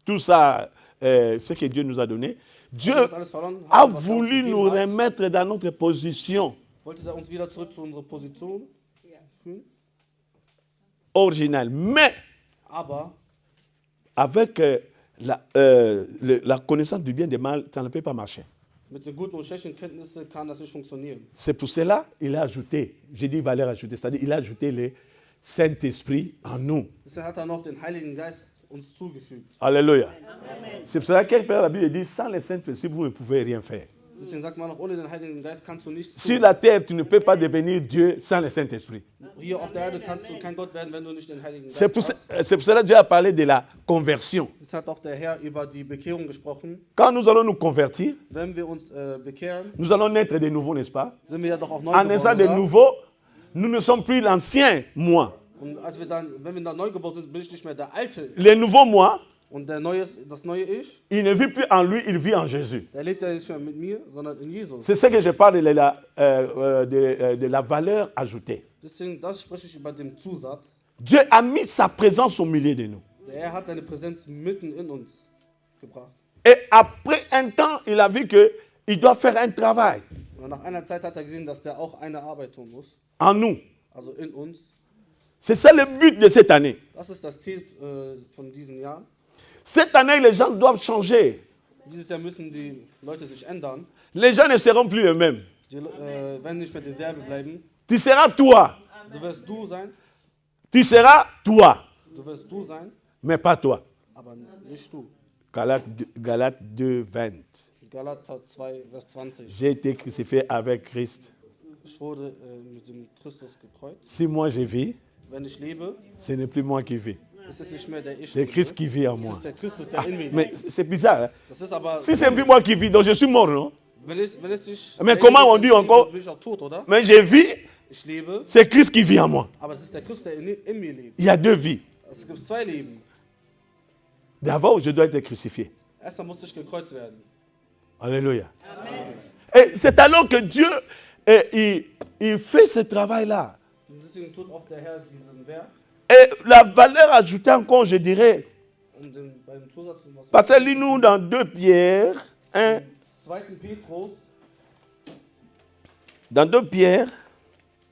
tout ça, ce que Dieu nous a donné, Dieu Das alles verloren a haben, was er uns voulu gegeben nous hat, remettre dans notre position wollte er uns wieder zurück zu unserer Position führen. originale. Mais Aber avec la connaissance du bien et du mal, ça ne peut pas marcher. mit den guten und schlechten Kenntnissen kann das nicht funktionieren. C'est pour cela qu'il a ajouté, j'ai dit valeur ajoutée, c'est-à-dire il a ajouté le Saint-Esprit en nous. Deshalb hat er noch den Heiligen Geist uns zugefügt. Alléluia. C'est pour cela que la Bible dit, sans le Saint-Esprit, vous ne pouvez rien faire. Deswegen sagt man auch, ohne den Heiligen Geist kannst du nichts Sur tun. la terre, tu ne peux pas devenir Dieu sans le Saint-Esprit. Hier auf der Erde kannst du kein Gott werden, wenn du nicht den Heiligen C'est Geist pour, hast. c'est pour cela que Dieu a parlé de la conversion. Es hat auch der Herr über die Bekehrung gesprochen. Quand nous allons nous convertir, Wenn wir uns bekehren, nous allons naître de nouveau, n'est-ce pas? sind wir ja doch auch neu En naissant de geboren. oder? nouveau, nous ne sommes plus l'ancien moi. Und wenn wir dann neu geboren sind, bin ich nicht mehr der alte. Le nouveau moi, Und das neue Ich, il ne vit plus en lui, il vit en Jésus. der lebt ja nicht mehr mit mir, sondern in Jesus. C'est ce que je parle de la valeur ajoutée. Deswegen, das spreche ich über den Zusatz. Dieu a mis sa présence au milieu de nous. Der Herr hat seine Präsenz mitten in uns gebracht. Et après un temps, il a vu qu'il doit faire un travail Und nach einer Zeit hat er gesehen, dass er auch eine Arbeit tun muss. en nous. Also in uns. C'est ça le but de cette année. Das ist das Ziel von diesem Jahr. Cette année, les gens doivent changer. Dieses Jahr müssen die Leute sich ändern. Les gens ne seront plus les mêmes. Die werden nicht mehr dieselbe bleiben. Tu seras toi. Du wirst du sein. Tu seras toi, Du wirst du sein, mais pas toi. aber nicht du. Galates 2, 20. Galater 2, Vers 20. J'ai été crucifié avec Christ. Ich wurde mit dem Christus gekreuzt. Si moi je vis, Wenn ich lebe, ce n'est plus moi qui vis. ist es nicht mehr der ich. C'est Christ qui vit en Es moi. ist der Christus, der in mir Mais lebt. c'est bizarre. Hein? Das ist aber. Si c'est plus moi qui vis, donc je suis mort, non? Wenn es nicht. Mais comment on dit encore? Bin ich auch tot, oder? Mais je vis, Ich lebe, c'est Christ qui vit en moi. aber es ist der Christus, der in mir lebt. Il y a deux vies. Es gibt zwei Leben. D'abord, je dois être crucifié. Erstmal musste ich gekreuzt werden. Alléluia. Et c'est alors que Dieu, il fait ce travail-là. Und deswegen tut auch der Herr diesen Werk. Et la valeur ajoutée encore, je dirais, Beim Zusatz was parce que lis-nous dans 2 Pierre 1, 2. Petrus, dans 2 Pierre,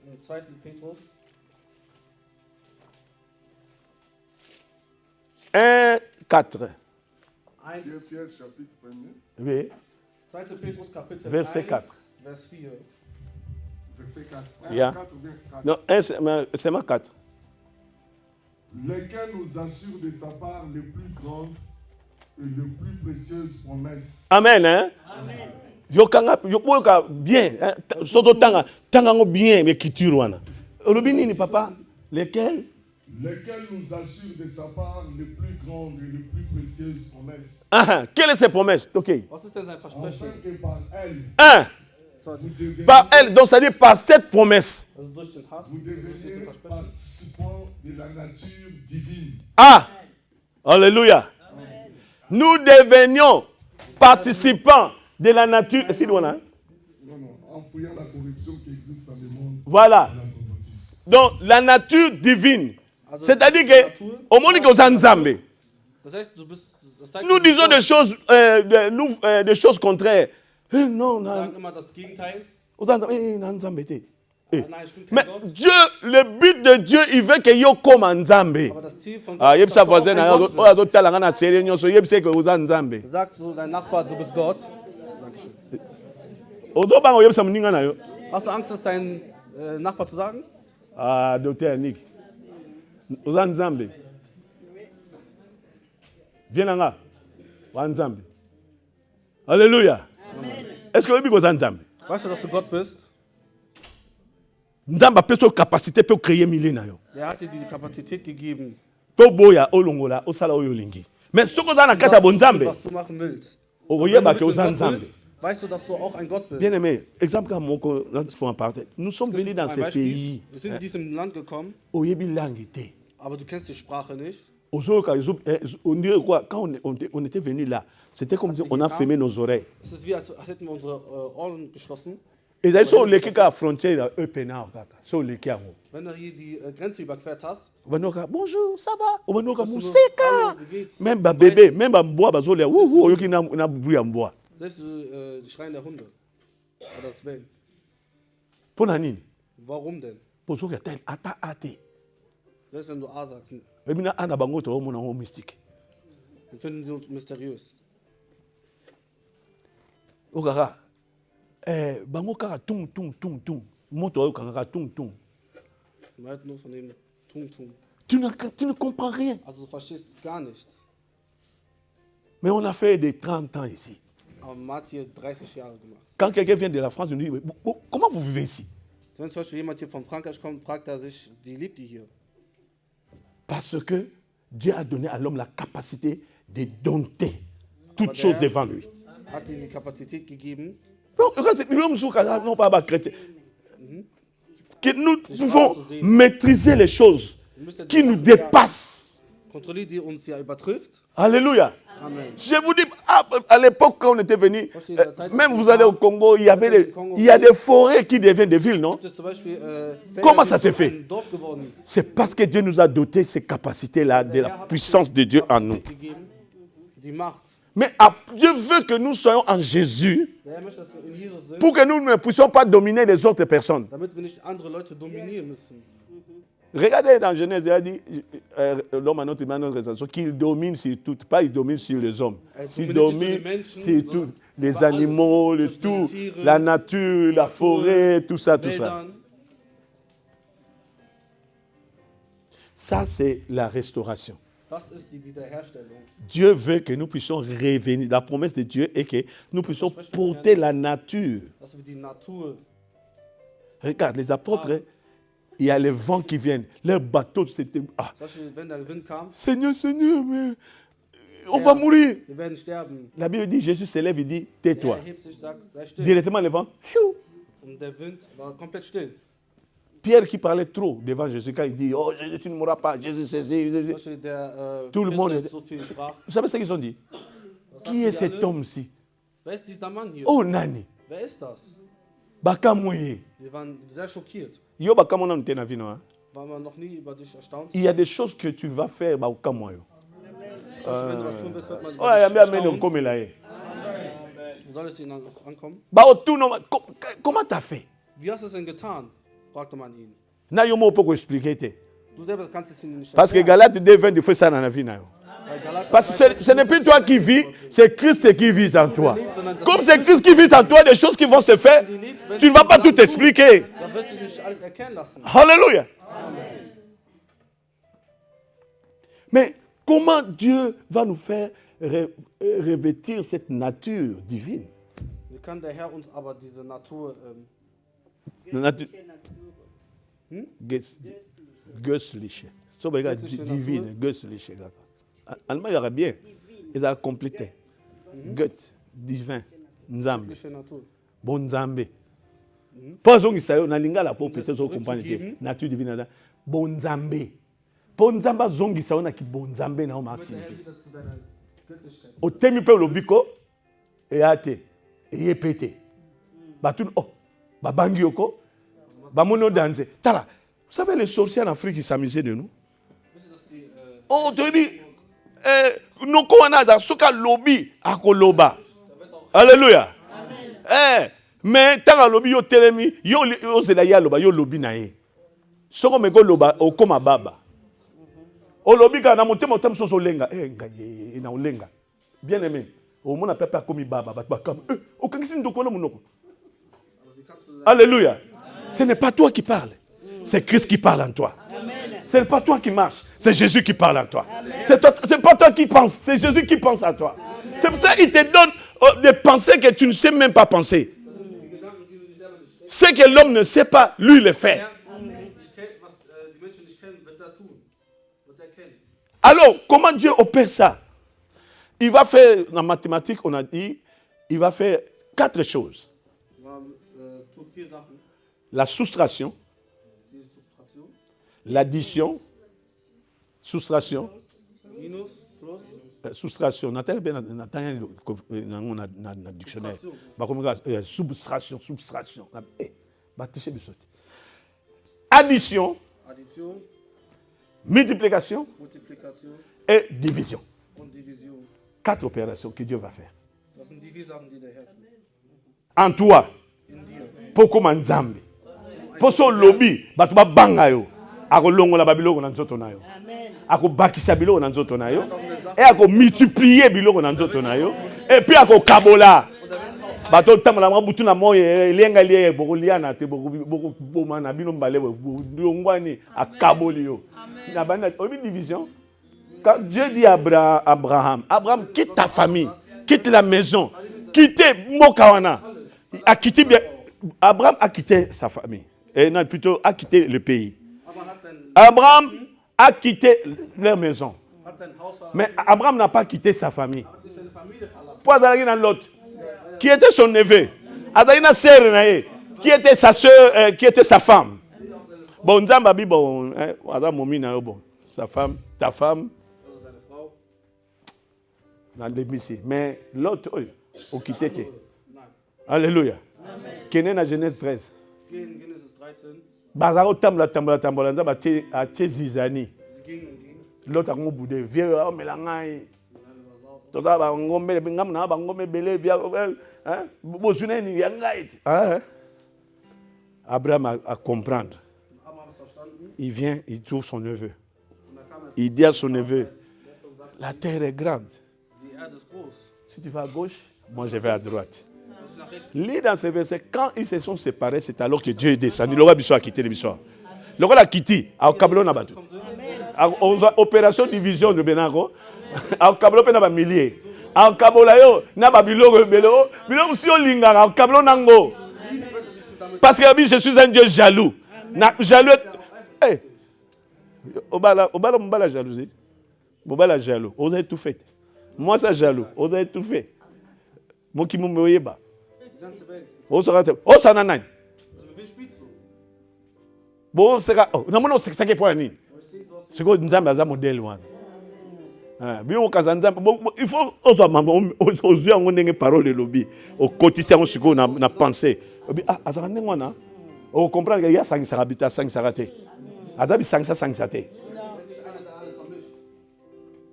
im 2. Petrus 1, 4. 1, Pierre chapitre 1er, Oui. 2. Petrus Kapitel Verset 1, 4. Vers 4. verset 4. Yeah. 4 ou bien 4. Non, c'est ma 4. Lesquels nous assurent de sa part les plus grandes et les plus précieuses promesses. Amen, hein? Amen. Yokanga bien, hein? Soto tanga bien l'écriture wana. Olobini ni papa, lesquels Lesquels nous assurent de sa part les plus grandes et les plus précieuses promesses. Quelle est cette promesse? OK. Was ist denn sein Afin Versprechen? que par elle, vous deveniez, Par elle, donc c'est-à-dire par cette promesse. Also durch den Hass, vous durch diesen deveniez Versprechen. participants de la nature divine. Ah! Alléluia. Nous devenions participants de la nature. Est-ce qu'il y en a, hein? Non, non, en fouillant la corruption qui existe dans le monde. Voilà. La convoitise. Donc la nature divine. C'est-à-dire que au monde que vous Nzambe, Das heißt, du bist. Das zeigt nous dir disons des choses, des choses contraires. Non, Wir non. sagen immer das Gegenteil. Nzambe te. Nein, ich bin kein Mais Gott. Dieu, le but de Dieu, il veut que yo comme Nzambe. Aber das Ziel von Ah, Gott yeb ist, sa dass du auch voisin ein na Gott yo bist. talanga na série nyonso yeb se que vous Nzambe. Sag zu deinem Nachbar, du bist Gott. Dankeschön. Ozo bango yeb sa mninga na yo. Hast du Angst, das deinem Nachbar zu sagen? Ah, docteur Nick. Oza Nzambe. Viens là. Wa Nzambe. Alléluia. Est-ce que vous êtes Nzambe? Weißt du, dass du Gott bist? Nzambe a peut capacité pour créer mille na yo. Der hat dir die Kapazität gegeben, Po boya olongola osala oyo lingi. Mais ce que vous avez das kata zu tun, bonzambe. was du machen willst. Okoyeba Wenn ke du oza mit Gott Nzambe. bist, weißt du, dass du auch ein Gott bist. Bien aimé, exemple comme moko là faut en parler. Nous sommes venus dans Ein ce Beispiel, pays. wir sind in diesem Land gekommen, Oyebi langue te. aber du kennst die Sprache nicht. On dirait quoi quand on était venu là, c'était comme si on a fermé nos oreilles. Es ist wie, als hätten wir unsere Ohren geschlossen. Et d'ailleurs, sur les kika frontière, eux pena kaka. Sur les kia. Wenn du hier die Grenze überquert hast, Obanoka, bonjour, ça va? Obanoka, Hast du musika. Hallo, wie geht's? Même ba bébé, même ba mboa bazole, ouh, oyoki na bruit en bois. lässt du die Schreien der Hunde. Oder das Bellen. Pona nini? Warum denn? Pozo ka tel ata ate. Selbst wenn du A sagst, Ebina ana bango to mona ho mystique. dann finden sie uns mysteriös. Okaka. Bango kaka tung. Moto oyo kaka tung. Man hört nur von dem Tung. Tu ne comprends rien. Also du verstehst gar nichts. Mais on a fait des 30 ans ici. Aber man hat hier 30 Jahre gemacht. Quand quelqu'un vient de la France, on dit, comment vous vivez ici? Wenn zum Beispiel jemand hier von Frankreich kommt, fragt er sich, wie lebt die hier? Parce que Dieu a donné à l'homme la capacité de dompter toutes Aber choses der devant lui. hat ihm die Kapazität gegeben, Donc, l'homme sourd, non pas chrétien. Que nous pouvons maîtriser les choses qui nous dépassent. Kontrolle, die uns ja übertrifft. Alléluia. Amen. Je vous dis, à l'époque quand on était venu, même vous allez au Congo, il y a des forêts qui deviennent des villes, non? Gibt es zum Beispiel, Felder, Comment die ça se zu fait? einem Dorf geworden. C'est parce que Dieu nous a doté ces capacités-là, de la puissance de Dieu en nous. Gegeben, die Macht. Mais Dieu veut que nous soyons en Jésus Der Herr möchte, dass wir in Jesus sind, pour que nous ne puissions pas dominer les autres personnes. damit wir nicht andere Leute dominieren müssen. Regardez dans Genèse, il a dit, l'homme a notre image, notre réalisation, qu'il domine sur tout, pas il domine sur les hommes. Il domine sur tout, les animaux, tout, la nature, la forêt, tout ça. Wäldern. Ça, c'est la restauration. Das ist die Wiederherstellung. Dieu veut que nous puissions revenir. La promesse de Dieu est que nous puissions porter la nature. Dass wir die Natur Regarde, les apôtres, hein, il y a les vents qui viennent. Leur bateau, c'était... Ah, Zum Beispiel, wenn der Wind kam, Seigneur, Seigneur, mais on va mourir. wir werden sterben. La Bible dit, Jésus se lève, il dit, Er tais-toi. erhebt sich, sagt, sei still. Directement, le vent, pfiou. Und der Wind war komplett still. Pierre qui parlait trop devant Jésus, quand il dit, oh Jésus, tu ne mourras pas, Jésus, c'est... Zum Beispiel, der Tout le monde Christus est- so viel sprach. Vous savez ce qu'ils ont dit? Was Qui est sagten die cet alle? homme-ci? Wer ist dieser Mann hier? Oh, nani. Wer ist das? Bakamouye. Wir waren sehr schockiert. Yo bakamona mtena vino, hein? Waren wir noch nie über dich erstaunt? Il y a des choses que tu vas faire, bakamoyo. Zum Beispiel, wenn du was tun willst, wird man Oh, ya dich mbe amene erstaunen. okome la ye. Soll es ihnen auch ankommen? Ba otuno, comment t'as fait? Wie hast du es denn getan? Fragte man ihn. Na yo mo poko expliquer te. Du selber kannst es ihnen nicht Parce que erklären. Galate 2:20 il faut ça dans la vie na yo. Bei Galater Parce que 2:20 ce n'est plus toi qui vis, c'est Christ qui vit en toi. Comme c'est Christ qui vit en toi, des choses qui vont se faire, tu ne vas pas tout expliquer. Da wirst du nicht alles erkennen lassen. Alléluia. Mais comment Dieu va nous faire revêtir cette nature divine? Wie kann der Herr uns aber diese Natur, La nature göstliche. So bega Göstliche divine, Natur. göstliche. Allemand, il y aura bien. Ils ont complété. Göt, divin, nzambe. göttliche Natur? Bon nzambe. Pas on isayo na lingala po peut-être zurück comprendre zu que geben. nature divine na bon nzambe. Bon nzamba zongi sayo na ki bon nzambe na o ma Damit der Herr signifie. wieder zu deiner Göttlichkeit. Au temi pe lobiko et ate et pété. Batun oh ba bangi yoko ba mono danse. Tala. Vous savez les sorciers en Afrique qui s'amusaient de nous. Wisst ihr, dass die, Oh tu dis noko wana da soka lobi akoloba. Alléluia. Mais tant que lobi yo telemi yo zela ya loba yo lobi na ye. Soko meko loba okoma baba. O lobi ka na motema otem so lenga ngaye na olenga. Bien aimé. Au mona papa komi baba bakam. O kangisi ndoko lo munoko. aber wie kannst du Alléluia. Ce n'est pas toi qui parles. C'est Christ qui parle en toi. Ce n'est pas toi qui marches. C'est Jésus qui parle en toi. C'est pas toi qui penses. C'est Jésus qui pense à toi. C'est pour ça qu'il te donne des pensées que tu ne sais même pas penser. die Gedanken, die du dir selber nicht stellst, Ce que l'homme ne sait pas, lui le fait. nicht kennt, was die Menschen nicht kennen, wird er tun. Wird er kennen. Alors, comment Dieu opère ça? Il va faire, en mathématiques, on a dit, il va faire 4 choses. Man tut 4 Sachen. La soustraction, Die Subtraktion, l'addition, soustraction, Minus, Plus, soustraction. On a un dictionnaire. Subtraction, subtraction. Addition, Addition, multiplication Multiplikation et division. und Division. 4 opérations que Dieu va faire. Das sind die 4 Sachen, die der Herr tut. En toi, In dir. poko manzambe. Poso lobi, batu ba banga yo. Ako longo la babiloko na nzoto na yo. Ako bakisa biloko na nzoto na yo. Et ako multiplier biloko na nzoto na yo. Et puis ako kabola. Bato tamala mwa butu na moye lenga liye boko liana te boko boma na bino mbale ngwani akaboli yo. Na bana obi division. Quand Dieu dit à Abraham, quitte ta famille, quitte la maison, quitte Mokawana. A quitté bien. Abraham a quitté sa famille. Et non, plutôt a quitté le pays. Abraham a quitté leur maison. Hat sein Haus verlassen, Mais Abraham n'a pas quitté sa famille. hat seine Familie verlassen. Pour Azalagi dans l'autre, qui était son neveu. Azalagi na sœur nae, qui était sa sœur, qui était sa femme. Bon, Nzamba bi bon, Azal momi na yo bon. Sa femme, ta femme, Also seine Frau. dans l'émission. Mais l'autre, au quitté. Nein. Alléluia. Kene na Genèse 13. Gehen in Genesis 13. Bazaro tambola, Nzamba a zizani. Sie gingen und gingen. L'autre a mon boudé, vieux, oh, melangai. Tout ça, bah, on gomme, bengam na, bah, on gomme belé, via, hein, bozune ni yangai. Hein? Abraham a comprendre. Abraham hat verstanden. Il vient, il trouve son neveu. Und da kam er. Il dit à son neveu, la terre est grande. Die Erde ist groß. Si tu vas à gauche, moi je vais à droite. Wenn ich nach rechts Lis dans ce verset, quand ils se sont séparés, c'est alors que Dieu est descendu. Le roi Bissau a quitté le Bissau. Le roi a quitté, à Kablo n'a pas tout. Opération division de Benako, à Kablo n'a pas millier. À Kablo n'a pas biloko, biloko si on linga, à Kablo nango. Parce que je suis un Dieu jaloux. Jaloux. Hey. Obala jalousie. Obala jaloux. Vous avez tout fait. Moi, ça jaloux. Vous avez tout fait. Moi qui me moye bas. Oh, ça n'a bon, c'est ça. Non, c'est ça qui est pour nous. C'est que nous avons un modèle. Il faut aux yeux on a parole de lobby au quotidien on a pensé ah ça va on on comprend qu'il y a 5 habitats 5 raté azabi 5 raté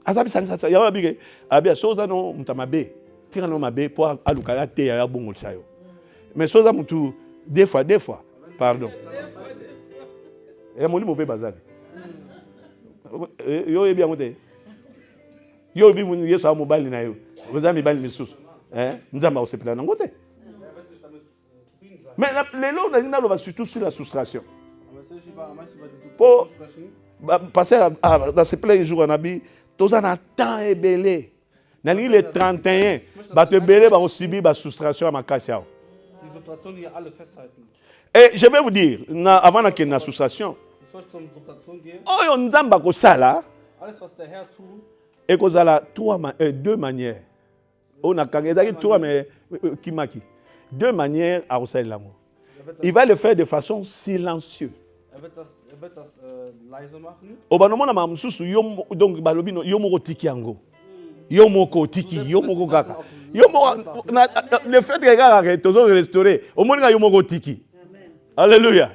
azabi 5 ya ba bige abia soza no mutamabe tira no mabe pour alukala te ya bongo sayo mais soza mutu des fois pardon et mon libo be bazali yo ebi amote yo bi mun yeso mobile na yo vous avez mobile misusu nzamba osepela nango te mais les lots on va surtout sur la soustraction pour passer dans ces pleins jours on a dit tous en temps et belé nani le 31 ba te belé ba osibi ba soustraction à makasiao et je vais vous dire avant na ken association oh nzamba ko sala et qu'on a deux manières. On a deux manières à ressentir l'amour. Il va le faire de façon silencieuse. Au moment où donc balobino yomoko tiki ango. Yomoko tiki, yomoko kaka. Le fait que gars arrête toujours restaurer. Au moment où yomoko tiki. Alléluia.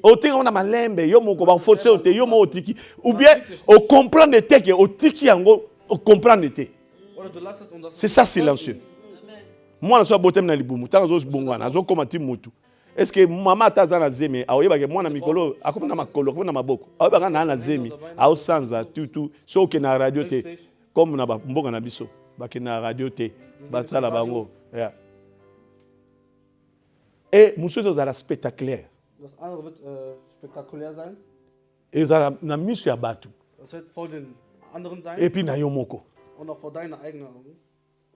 On a malembe, yomoko ba forcer au te yomoko tiki ou bien au comprendre le texte au tiki ango au comprendre le texte. C'est ça silencieux. Moi na so botem na libumu, tant zo bongwana, zo komati mutu. Est-ce que maman ta za na zemi, a oyeba ke mwana mikolo, akoma na makolo, akoma na maboko. A oyeba na zemi, a osanza tutu, so ke na radio te, comme na ba mbonga na biso, ba ke na radio te, ba sala bango. Et monsieur zo za spectaculaire. Das andere wird spektakulär sein. Et ça na mission ya batu. Das wird vor den anderen sein. Et puis na yomoko. Und auch vor deiner eigenen Augen.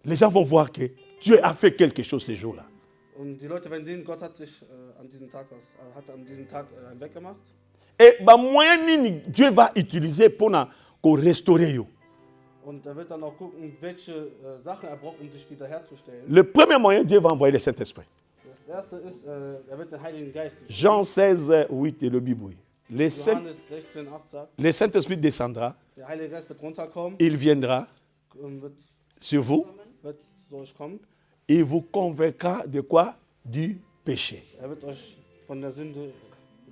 Les gens vont voir que Dieu a fait quelque chose ces jours-là. Und die Leute werden sehen, Gott hat sich an diesem Tag ein Werk gemacht. Et bah moyen nini Dieu va utiliser pour restaurer yo. Und er wird dann auch gucken, welche Sachen er braucht, sich wiederherzustellen. Le premier moyen, Dieu va envoyer le Saint-Esprit. Das erste ist, er wird den Heiligen Geist. Jean 16, 8 et le Bible. Johannes 16, 8 sagt. Le Saint-Esprit descendra. Der Heilige Geist wird runterkommen. Il viendra Wird sur vous. Wird zu euch kommen. Il vous convaincra de quoi? Du péché. Er wird euch von der Sünde.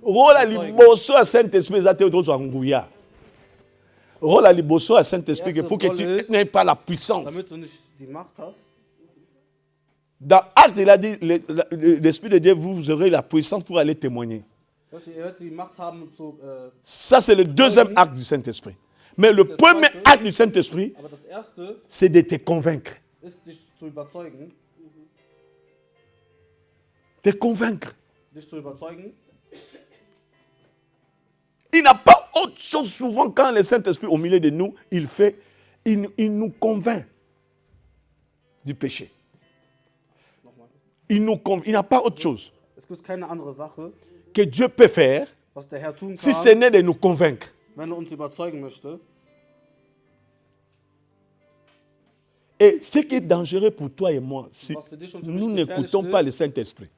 Rola liboso à Saint-Esprit zate autour angouya. Rola liboso à Saint-Esprit pour que tu n'aies pas la puissance. Damit du nicht die Macht hast. Dans Acte, il a dit, l'Esprit de Dieu, vous aurez la puissance pour aller témoigner. Ça, c'est le deuxième acte du Saint-Esprit. Mais le premier acte du Saint-Esprit, c'est de te convaincre. Te convaincre. Il n'a pas autre chose souvent quand le Saint-Esprit au milieu de nous, il nous convainc du péché. Il n'a pas autre chose que Dieu peut faire si ce n'est de nous convaincre. Et ce qui est dangereux pour toi et moi, si nous n'écoutons pas le Saint-Esprit,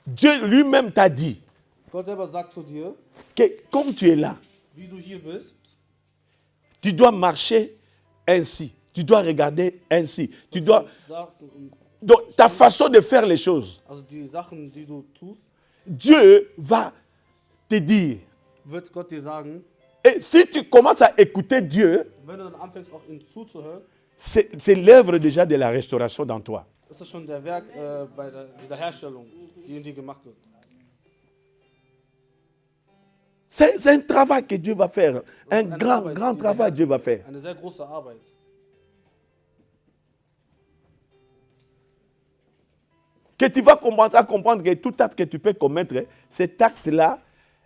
Dieu lui-même t'a dit que comme tu es là, tu dois marcher ainsi. Tu dois regarder ainsi. Tu dois... Donc, ta façon de faire les choses, Dieu va te dire. Et si tu commences à écouter Dieu, c'est l'œuvre déjà de la restauration dans toi. C'est un travail que Dieu va faire. Un grand travail que Dieu va faire. Que tu vas commencer à comprendre que tout acte que tu peux commettre, cet acte-là,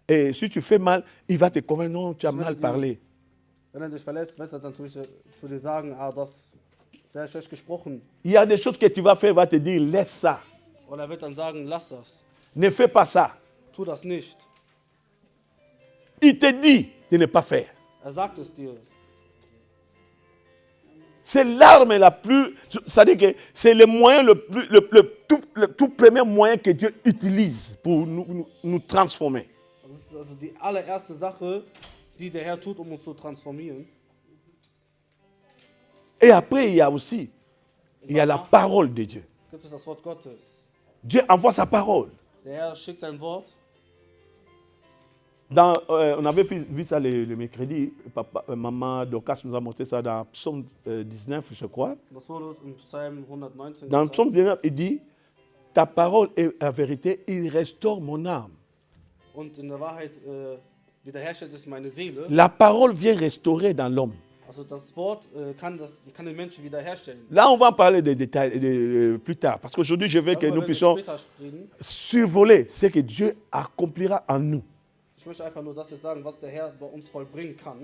et si tu fais mal, il va te convaincre, non, tu as mal parlé. Wenn er dich verlässt, wird er dann zu dir sagen, du hast sehr schlecht gesprochen. Il y a des choses que tu vas faire, il va te dire, laisse ça. Und er wird dann sagen, lass das. Ne fais pas ça. Tu das nicht. Il te dit de ne pas faire. Er sagt es dir. C'est l'arme la plus... C'est-à-dire que c'est le moyen le tout premier moyen que Dieu utilise pour nous transformer. Das ist also die allererste Sache, die der Herr tut, uns zu transformieren. Et après, il y a aussi, il y a la parole de Dieu. Gibt es das Wort Gottes. Dieu envoie sa parole. Der Herr schickt sein Wort. On avait vu ça le mercredi. Papa, maman Dorcas nous a montré ça dans Psaume 19, je crois. Das wurde im Psalm 119 Dans gesagt. Psaume 19, il dit, ta parole est la vérité, il restaure mon âme. Und in der Wahrheit wiederherstellt es meine Seele. La parole vient restaurer dans l'homme. Also das Wort kann den Menschen wiederherstellen. Là, on va en parler des détails plus tard. Parce qu'aujourd'hui, je veux que Darüber nous werden wir puissions später sprechen. survoler ce que Dieu accomplira en nous. Ich möchte einfach nur das jetzt sagen, was der Herr bei uns vollbringen kann.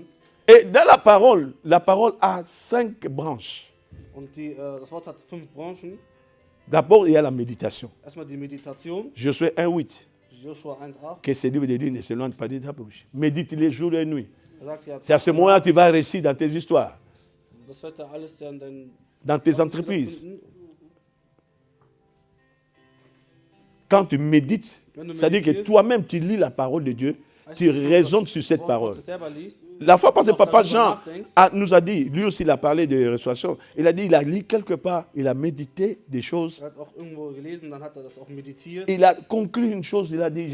Et dans la parole a 5 branches. Und das Wort hat 5 Branchen. D'abord, il y a la méditation. Erstmal die Meditation, Josué 1,8. Joshua 1,8. Que ce livre de Dieu ne s'éloigne pas de ta bouche. Médite les jours et les nuits. Er sagt ja, C'est à ce moment-là que tu vas réussir dans tes histoires, das wird er alles ja in deinen dans tes entreprises. finden. Quand tu médites, c'est-à-dire que toi-même, tu lis la parole de Dieu, tu raisonnes sur cette parole. La fois passée, Papa Jean nous a dit, lui aussi il a parlé de restauration, il a dit, il a lu quelque part, il a médité des choses, Er hat auch irgendwo gelesen, dann hat er das auch meditiert. il a conclu une chose, il a dit,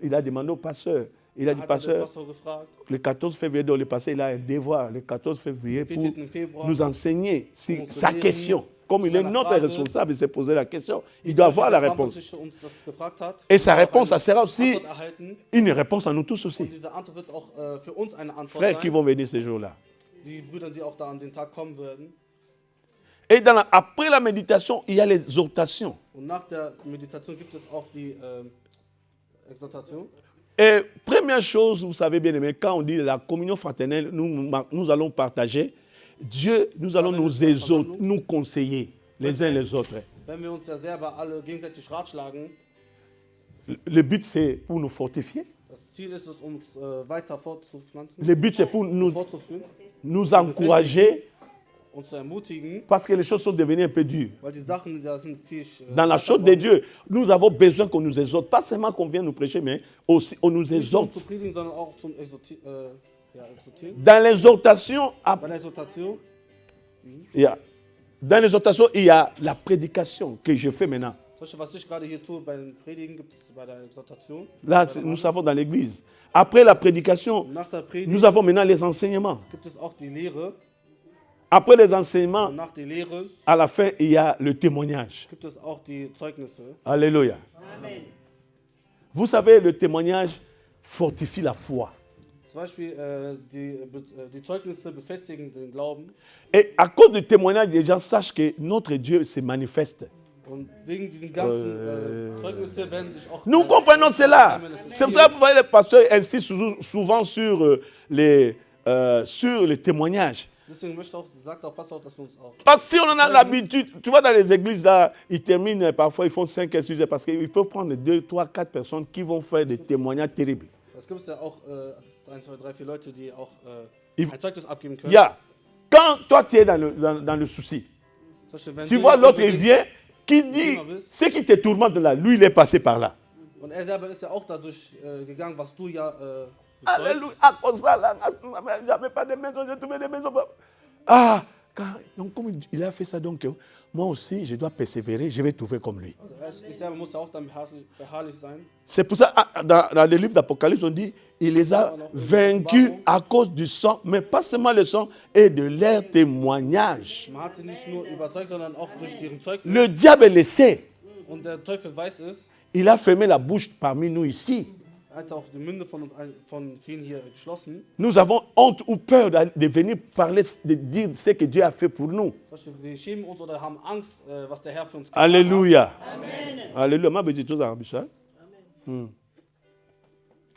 il a demandé au pasteur, il a dit, Dann hat er den pasteur, Pastor gefragt, le 14 février, dans le passé, il a un devoir, le 14 février, pour 14. Februar, nous enseigner sur Pour sa nous question. aider. Comme il est Seine notre Frage. responsable, il s'est posé la question, il doit avoir la réponse. Verantwortliche uns das gefragt hat. Et sa Er hat réponse, ça eine sera aussi Antwort erhalten. une réponse à nous tous aussi. Und diese Antwort wird auch für uns eine Antwort Frères qui sein. vont venir ce jour-là. Die Brüder, die auch da an den Tag kommen werden. Et après la méditation, il y a l'exhortation. Und nach der Meditation gibt es auch die Exhortation. Et première chose, vous savez bien aimé, quand on dit la communion fraternelle, nous allons partager. Dieu, nous allons nous exhorter, nous conseiller les uns les autres. Wenn wir uns ja selber alle gegenseitig ratschlagen, Le but, c'est pour nous fortifier. das Ziel ist es, uns weiter fortzupflanzen, Le but, c'est pour fortzuführen, nous encourager uns zu ermutigen, parce que les choses sont devenues un peu dures. weil die Sachen da sind viel. Dans la chose de Dieu, nous avons besoin qu'on nous exhorte. Pas seulement qu'on vienne nous prêcher, mais aussi on nous Nicht nur exhorte. zu predigen, sondern auch zum Exhortieren. Dans l'exhortation, Bei der Exhortation, il y a la prédication que je fais maintenant. zum Beispiel, was ich gerade hier tue, beim Predigen gibt es bei der Exhortation. Là, nous savons dans l'église. Après la prédication, Nach der Predigt nous avons maintenant les enseignements. gibt es auch die Lehre. Après les enseignements, Und nach der Lehre à la fin, il y a le témoignage. gibt es auch die Zeugnisse. Alléluia. Vous savez, le témoignage fortifie la foi. Zum Beispiel die Zeugnisse befestigen den Glauben. Et à cause du témoignage, les gens sachent que notre Dieu se manifeste. Und wegen diesen ganzen Zeugnisse werden sich auch. Nous comprenons cela. C'est pour ça que vous voyez, les pasteurs insistent souvent sur les témoignages. Deswegen sagt auch Pastor, dass wir uns auch. Parce que si on en a l'habitude, tu vois, dans les églises, là, ils terminent, parfois ils font 5 sujets parce qu'ils peuvent prendre 2, 3, 4 personnes qui vont faire des témoignages terribles. Es gibt ja auch 1, 2, 3, 4 Leute, die auch Il- ein Zeugnis abgeben können. Yeah. Quand toi tu es dans le souci, Zum Beispiel, wenn tu du vois l'autre, il unbedingt- vient, qui dit, ce qui te tourmente là, lui, il est passé par là. Und er selber ist ja auch dadurch gegangen, was du ja Alléluia. À cause de ça, là, j'avais pas de maison, j'ai trouvé des maisons. Ah, donc comme il a fait ça, donc moi aussi, je dois persévérer, je vais trouver comme lui. Also ich selber muss ja auch dann beharrlich sein. C'est pour ça, dans le livre d'Apocalypse, on dit, il les a vaincus à cause du sang, mais pas seulement le sang, et de leur témoignage. Man hat sie nicht nur überzeugt, sondern auch durch deren Zeugnis. Le diable le sait. Und der Teufel weiß es. Il a fermé la bouche parmi nous ici. Er hat auch die Münde von vielen hier geschlossen. Nous avons honte ou peur de venir parler, de dire ce que Dieu a fait pour nous. Zum Beispiel, wir schämen uns oder haben Angst, was der Herr für uns Alléluia. Alléluia. Ma petite chose à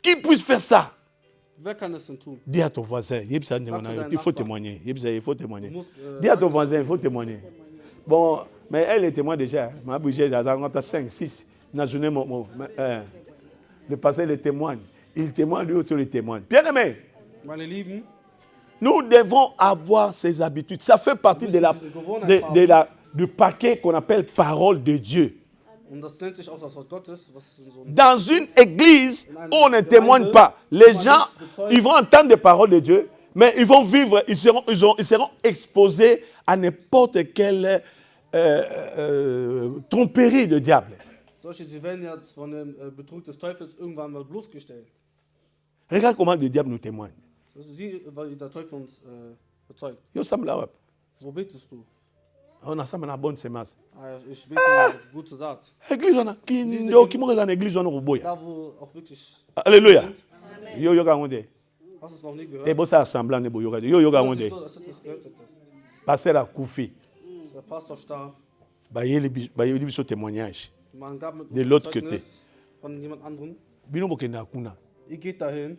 Qui puisse faire ça? Wer kann das denn tun? Dis à ton voisin, il faut témoigner. Il faut témoigner. musst, Dis à ton voisin, il faut témoigner. Bon, mais elle est témoin déjà. Ma budget, j'ai 5, 6. Le pasteur, il témoigne. Il témoigne, lui aussi, il témoigne. Bien aimé, Meine Lieben, nous devons avoir ces habitudes. Ça fait partie du paquet qu'on appelle parole de Dieu. und das nennt sich auch das Wort Gottes, was in so einem Dans une église, on ne témoigne pas. Les gens, ils vont entendre des paroles de Dieu, mais ils vont vivre, ils seront exposés à n'importe quelle tromperie de diable. solche, sie werden ja von dem Betrug des Teufels irgendwann mal bloßgestellt. Regarde comment le diable nous témoigne. Also sieh, weil der Teufel uns bezeugt. Yo, ça me l'a rappelé. Wo betest du? On a ça une bonne semence. Ah, ich bete eine gute Saat. Église, on a qui dans l'église, on a roboya. Da, wo auch wirklich. Alléluia. Yo, yoga, on dit. Hast du es noch nie gehört? Et bon, ça assemblant, ne yoga. Yo, yoga, on Das dit. ist so, dass du das gehört hättest. Passer à Koufi. Der Pastor starb. Bah, il y a témoignage. Man gab mit De l'autre Zeugnis côté. von jemand anderem. Bino bokenda kuna. Ihr geht dahin.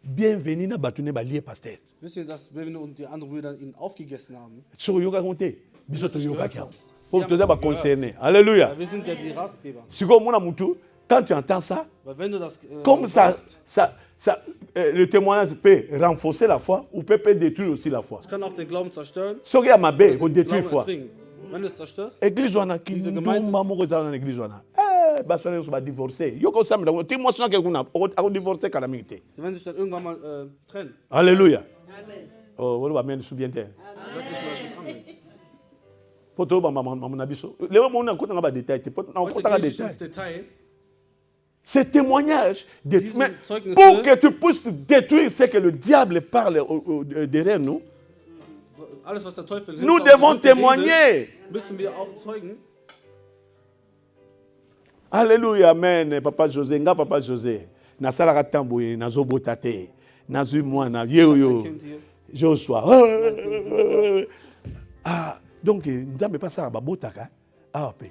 Bienvenue na batune ba lié pasteur. Wisst ihr, dass Bevino und die anderen Brüder ihn aufgegessen haben? So yoga konte. Biso to yoga kia. gehört. Pour te ba concerné. Alléluia. Ja, wir sind ja die Ratgeber. Siko mona mutu, quand tu entends ça, Weil wenn du das comme ça, hörst, le témoignage peut renforcer la foi ou peut détruire aussi la foi. es kann auch den Glauben zerstören, Soki ya mabe ko détruire Glauben foi. erzwingen. Wenn es zerstört, Église wana ki ndumba moko za na église wana. Basone so ba divorcer. Yoko samela ko timo sona ke kuna ko divorcer kana mingite. sie werden sich dann irgendwann mal trennen. Alléluia. Amen. Oh, wolo ba men subiente. Sag nicht mal Amen. Poto ba mama na biso. Lewo mo na ko na ba détail te poto na ko Heute ta gehe ich détail. ins Detail. Ces témoignages, mais Zeugnisse, pour que tu puisses détruire ce que le diable parle derrière nous, Alles, was der Teufel nous hinter devons uns redet, témoigner. müssen wir auch zeugen. Alléluia, amen. Papa José, nga Papa José. Nasalaka tamboye, nazobota te. Nazui mwana, yo. Kind hier. Joshua. Ah, donc, nzambe pas ça, babotaka. Ah, pe.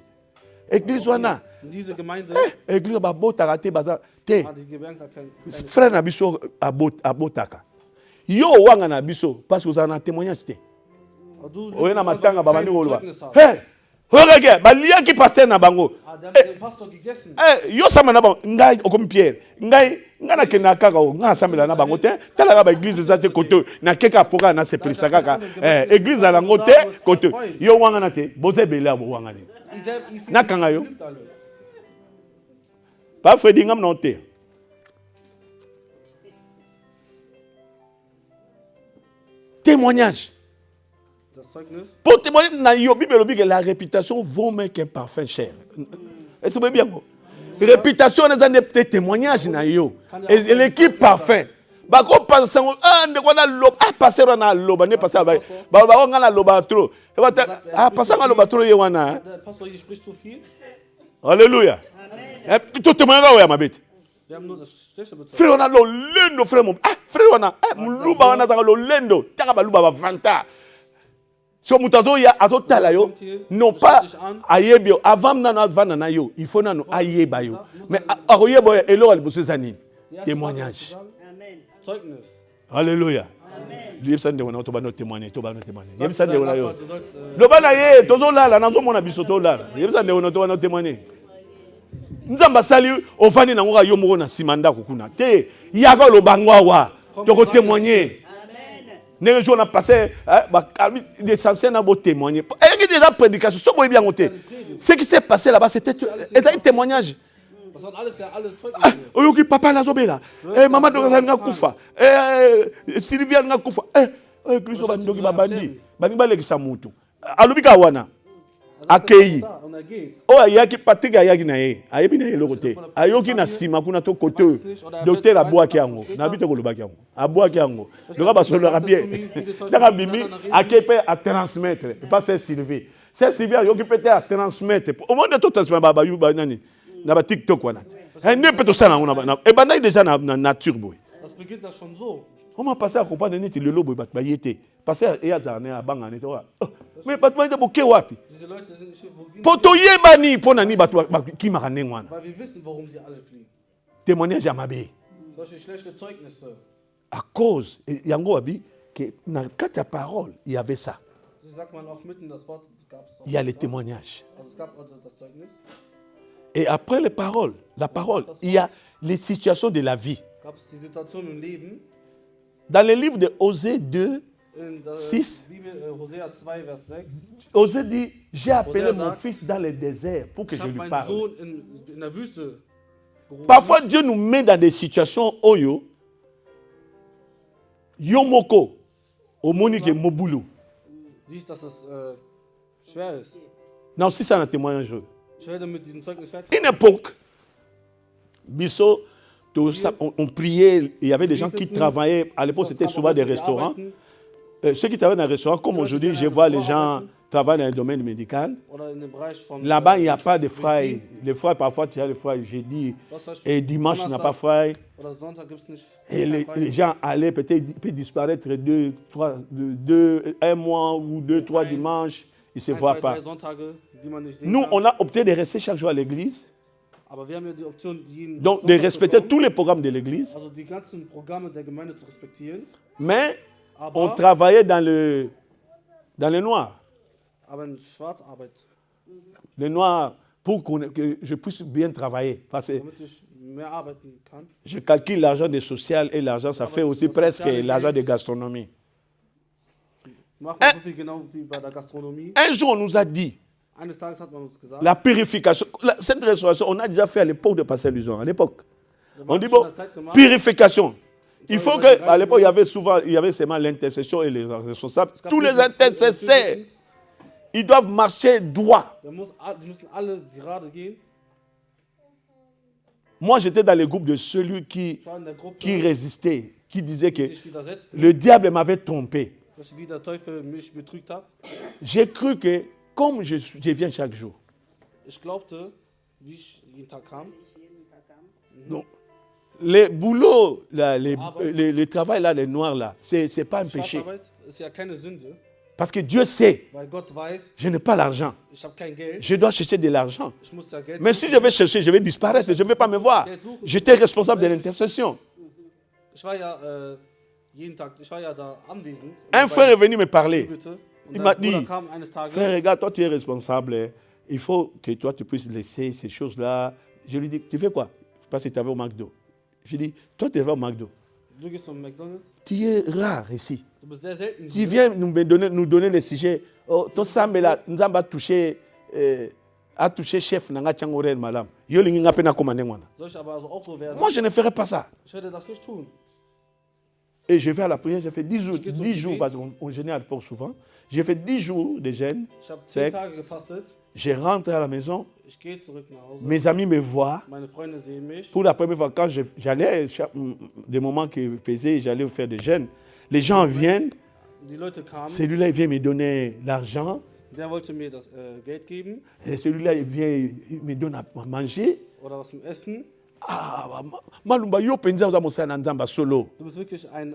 Église wana. In diese Gemeinde Église babotaka te baza te. hat die Gemeinde keine Frère na biso abotaka. Yo wanga na biso parce que vous en avez témoignage te. Du Oye na matanga babandi koloba. Zeugnis haben. Hey! Regarde, balia ki pasteur na bango. Der hat den Pastor gegessen. Yo sama na bango, ngai okomi Pierre. Ngai na kena kaka o nga samela na bango te. Tala ka ba église za te koto na keka poka na se prisa kaka. Église za lango te koto. Yo wanga na te, boze bela bo wanga ni. Na kanga yo. Pas Freddy ngam na te. Témoignage. Das Zeugnis. Pour témoigner, la réputation vaut mieux qu'un parfum cher. Est-ce que bien? Réputation, on a des témoignages. Et l'équipe parfum. Bako passe ne kona loba passer na loba ne passer ba ba ngana loba trop. Passer na loba trop yewana. Der Pastor hier spricht zu viel. Alléluia. Amen. Tout témoignage wa mabete. Wir haben nur das Schlechte bezeugt. Frère on a lo lendo frère mon. Frère on a muluba wana tanga lo lendo. Taka ba luba ba vanta. So mutazo ya atotala yo non pas ayebio avant na vana na yo il faut na no ayeba yo mais akoyebo elo alibosezani témoignage. Amen. Zeugnis. Alléluia. Amen. Yebsande wana to ba no témoigner to ba no témoigner. Yebsande wana yo. Lo bana ye tozo lala nazo mona biso to lala. Yebsande wana to ba no témoigner. Nzamba sali ofani na ngoka yo moko na simanda kokuna. Te yaka lo bangwa wa to ko témoigner. Les jours on a passé, des anciens ont témoigné. Et il y a des prédications, ce qui s'est passé là-bas, c'était un témoignage. Oyoki papa na zobela, maman doka nga kufa, Sylvia nga kufa, Kristo bandoki babandi, bani balekisa mutu. Alubika wana. Akei. Oh ayaki Patrick ayaki na ye, ayebi na ye lokote. Ayoki na sima kuna to kote. Docteur abwaki yango, na bito kolobaki yango. Abwaki yango. Doka basolo ka bien. Daka bimi akepe à transmettre, pas c'est Sylvie. C'est Sylvie ayoki peut à transmettre. Au moins de tout transmettre baba yuba nani. Na ba TikTok wana. Ne peut to ça na ona. E bana déjà na nature boy. Das beginnt das schon so. On m'a passé à comprendre niti le lobo bat bayete. Passé à zane à banga ne to. Mais bat bayete boke wapi? Diese Leute sind nicht wo Poto yebani pona ni batu ki makanengwana. weil wir wissen, warum die alle fliehen. Témoignage à Mabé. Solche schlechte Zeugnisse. À cause, et Yango a dit que dans ta parole, il y avait ça. Das sagt man auch mitten in das Wort, gab es auch. Il y a les témoignages. Also es gab also das Zeugnis. Et après les paroles, la parole, il y a les situations de la vie. Gab es die Situation im Leben. Dans le livre de Osée 2, In der 6. Bibel, Hosea 2, Vers 6. Osée dit, j'ai appelé Hosea mon sagt, fils dans le désert pour que Ich je habe lui meinen parle. Sohn in der Wüste gerufen. Parfois, Dieu nous met dans des situations oyo, yomoko, omonike mobulu. Siehst, dass es schwer ist. Non, si ça n'a témoignage. Ich werde mit diesem Zeugnis fertig. Une époque, Bisso, on priait, il y avait des gens qui travaillaient, à l'époque c'était souvent des restaurants. Ceux qui travaillent dans les restaurants, comme aujourd'hui, je vois les gens travailler dans le domaine médical. Oder in dem Bereich von, Là-bas, il n'y a pas de frais. Les frais, parfois, tu as les frais jeudi et dimanche, il n'y a pas de frais. Oder Sonntag gibt's nicht. Et les gens allaient peut-être disparaître un mois ou 2, 3 dimanches, ils ne se Ein, voient zwei, pas. drei Sonntage, die man nicht sehen Nous, kann. on a opté de rester chaque jour à l'église, Aber wir haben ja die Option, jeden donc de Sonntag zu respecter kommen. tous les programmes de l'église, Also die ganzen Programme der Gemeinde zu respektieren. mais on Aber, travaillait dans le noir. aber in Schwarzarbeit, Le noir, pour que je puisse bien travailler. Parce que damit ich mehr arbeiten kann. je calcule l'argent des sociales et l'argent, ça fait aussi presque l'argent de gastronomie. Macht man so viel genau wie bei der Gastronomie. Un jour, on nous a dit, Eines Tages hat man uns gesagt, la purification, cette restauration, on a déjà fait à l'époque de Pasteur Luzon, à l'époque. wir On haben dit schon bon, in der Zeit gemacht. purification. Il faut qu'à l'époque, il y avait seulement l'intercession et les responsables. Es gab Tous les diese intercesseurs, ils doivent marcher droit. Die müssen alle gerade gehen. Moi, j'étais dans le groupe de celui Ich war in der Gruppe, qui résistait, qui disait que die sich widersetzt, le diable m'avait trompé. dass wie der Teufel mich betrügt hat. J'ai cru que, comme je viens chaque jour, Ich glaubte, wie ich jeden Tag kam, donc, les boulots, là, les travail, là, les noirs, là, c'est pas un péché. Schwarzarbeit ist ja keine Sünde, Parce que Dieu sait, weil Gott weiß, je n'ai pas l'argent. ich habe kein Geld, Je dois chercher de l'argent. ich muss ja Geld Mais si je vais chercher, je vais disparaître, je ne vais pas me voir. J'étais responsable de l'intercession. Ich war ja jeden Tag, ich war ja da anwesend. Un frère est venu me parler. Bitte. Und Il der m'a Bruder dit, kam eines Tages, frère, regarde, toi tu es responsable. Il faut que toi tu puisses laisser ces choses-là. Je lui dis, tu fais quoi? Parce que tu avais au McDo. Je lui dis, toi tu vas au McDo. du gehst zum McDonald's, Tu es rare ici. du bist sehr selten Tu hier. viens nous donner les sujets. Oh, ton sambe là, nous avons touché chef nanga tchangorel madame. Yo lingi nga pena commandé moi. Soll ich aber also auch so werden? Moi je ne ferai pas ça. Ich werde das nicht tun. Et je vais à la prière, j'ai fait 10 jours, Je gehe zum 10 jours Gebet. parce qu'on jeûnait à l'époque souvent. J'ai fait 10 jours de jeûne. Ich habe 10 Sec. Tage gefastet. Je rentre à la maison, Ich gehe zurück nach Hause. mes amis me voient. Meine Freunde sehen mich. Pour la première fois, quand j'allais, des moments que je faisais, j'allais faire des jeûnes, les gens viennent, Die Leute kamen. celui-là il vient me donner l'argent, Der wollte mir das Geld geben et celui-là il vient, il me donne à manger. oder was zum Essen. Ah, malumba yo penza uza mosala na nzamba solo. Du bist wirklich ein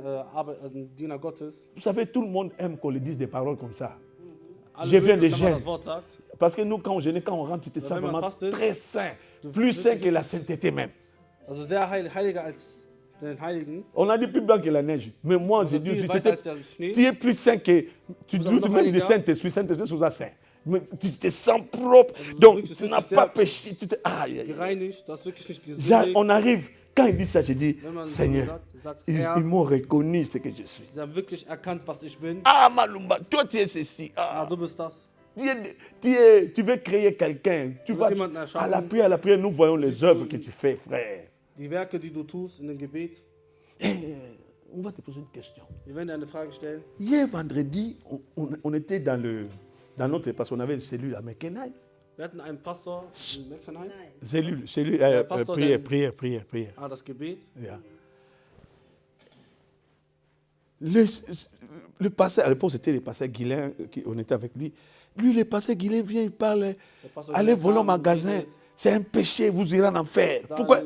Diener Gottes. Vous savez, tout le monde aime qu'on lui dise des paroles comme ça. Alle Je viens mögen de es, wenn man jeûne. das Wort sagt. Parce que nous, quand on jeûne, quand on rentre, tu te sens wenn man vraiment fastet, très saint, plus saint que la sainteté même. Also sehr heiliger als den Heiligen. On a dit plus blanc que la neige. Mais moi, j'ai Also dit, viel tu weißer als der Schnee. es plus saint que. Tu Vous avez doutes noch même du heiliger? Saint-Esprit. Saint-Esprit, c'est ça saint. Mais tu te sens propre. Donc, wirklich, tu c'est n'as sehr pas péché. Aïe, aïe, aïe. Gereinigt, du hast wirklich nicht gesündigt. On arrive, quand il dit ça, je dis, Wenn man so Seigneur, sagt, ils Herr, m'ont reconnu ce que je suis. sie haben wirklich erkannt, was ich bin. Ah, Malumba, toi tu es ceci. Ah, Ah, du bist das. tu veux créer quelqu'un. Tu Du vas, willst jemanden erschaffen. à la prière, nous voyons les œuvres que tu fais, frère. Die Werke, die du tust in dem Gebet. On va te poser une question. Wir werden dir eine Frage stellen. Hier, vendredi, on était dans notre, parce qu'on avait une cellule à Mekenai. Wir hatten einen Pastor in Meckenheim. Cellule, Pastor, prière. Ah, das Gebet. Yeah. Le pasteur, à l'époque, c'était le pasteur Guilain, on était avec lui. Lui, le pasteur Guilain vient, il parle, Pastor allez Guilain voler au kam und magasin, redet, c'est un péché, vous irez en enfer. Da Pourquoi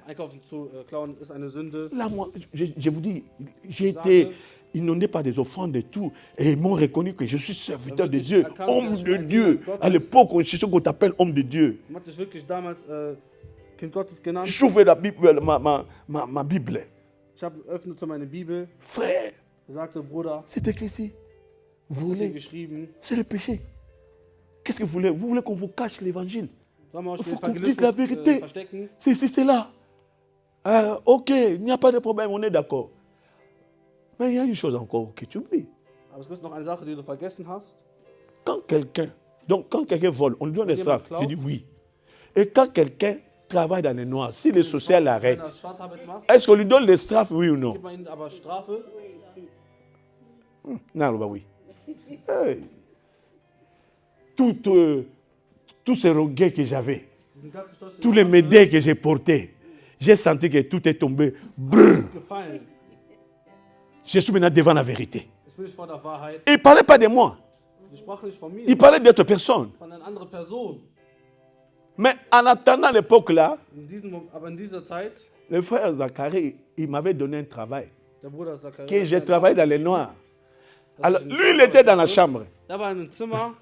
Einkaufen zu klauen ist eine Sünde. Là, moi, je vous dis, j'ai été inondé par des offrandes et tout, et ils m'ont reconnu que je suis serviteur de Dieu, homme de Dieu. À l'époque, on cherchait qu'on t'appelle homme de Dieu. Man hat dich wirklich damals Kind Gottes genannt. J'ouvre la Bible, ma Bible. Ich öffnete meine Bibel. Frère, Er sagte, Bruder, c'est écrit ici. Vous was ist hier voulez, geschrieben? c'est le péché. Qu'est-ce que vous voulez? Vous voulez qu'on vous cache l'évangile? Sollen wir euch Il den faut qu'on dise la Evangelismus vérité. verstecken? C'est là. Ok, il n'y a pas de problème, on est d'accord. Mais il y a une chose encore que tu oublies. Aber es gibt noch eine Sache, die du vergessen hast. Quand quelqu'un vole, on lui donne les Jemand straffes. klaut. Je dis oui. Et quand quelqu'un travaille dans les noirs, si le social Wenn er l'arrête, Schwarzarbeit macht, est-ce qu'on lui donne les straffes, oui ou non? gibt man ihnen aber Strafe. Non, bah oui. Hey. Tous ces regrets que j'avais, Diesen ganzen Stolz, den tous ich les hatte, médailles que j'ai portés, j'ai senti que tout est tombé. Brrr. ist gefallen. Je suis maintenant devant la vérité. Jetzt bin ich vor der Wahrheit. Il ne parlait pas de moi, Ich sprach nicht von mir, il parlait d'autres personnes. von einer anderen Person. Mais en attendant l'époque là, Aber in dieser Zeit, le frère Zacharie, il m'avait donné un travail. der Bruder Zacharias, Que j'ai travaillé dans les noirs. dass Alors, ich in lui, il Zimmer était dans la arbeite. chambre. Der war in einem Zimmer.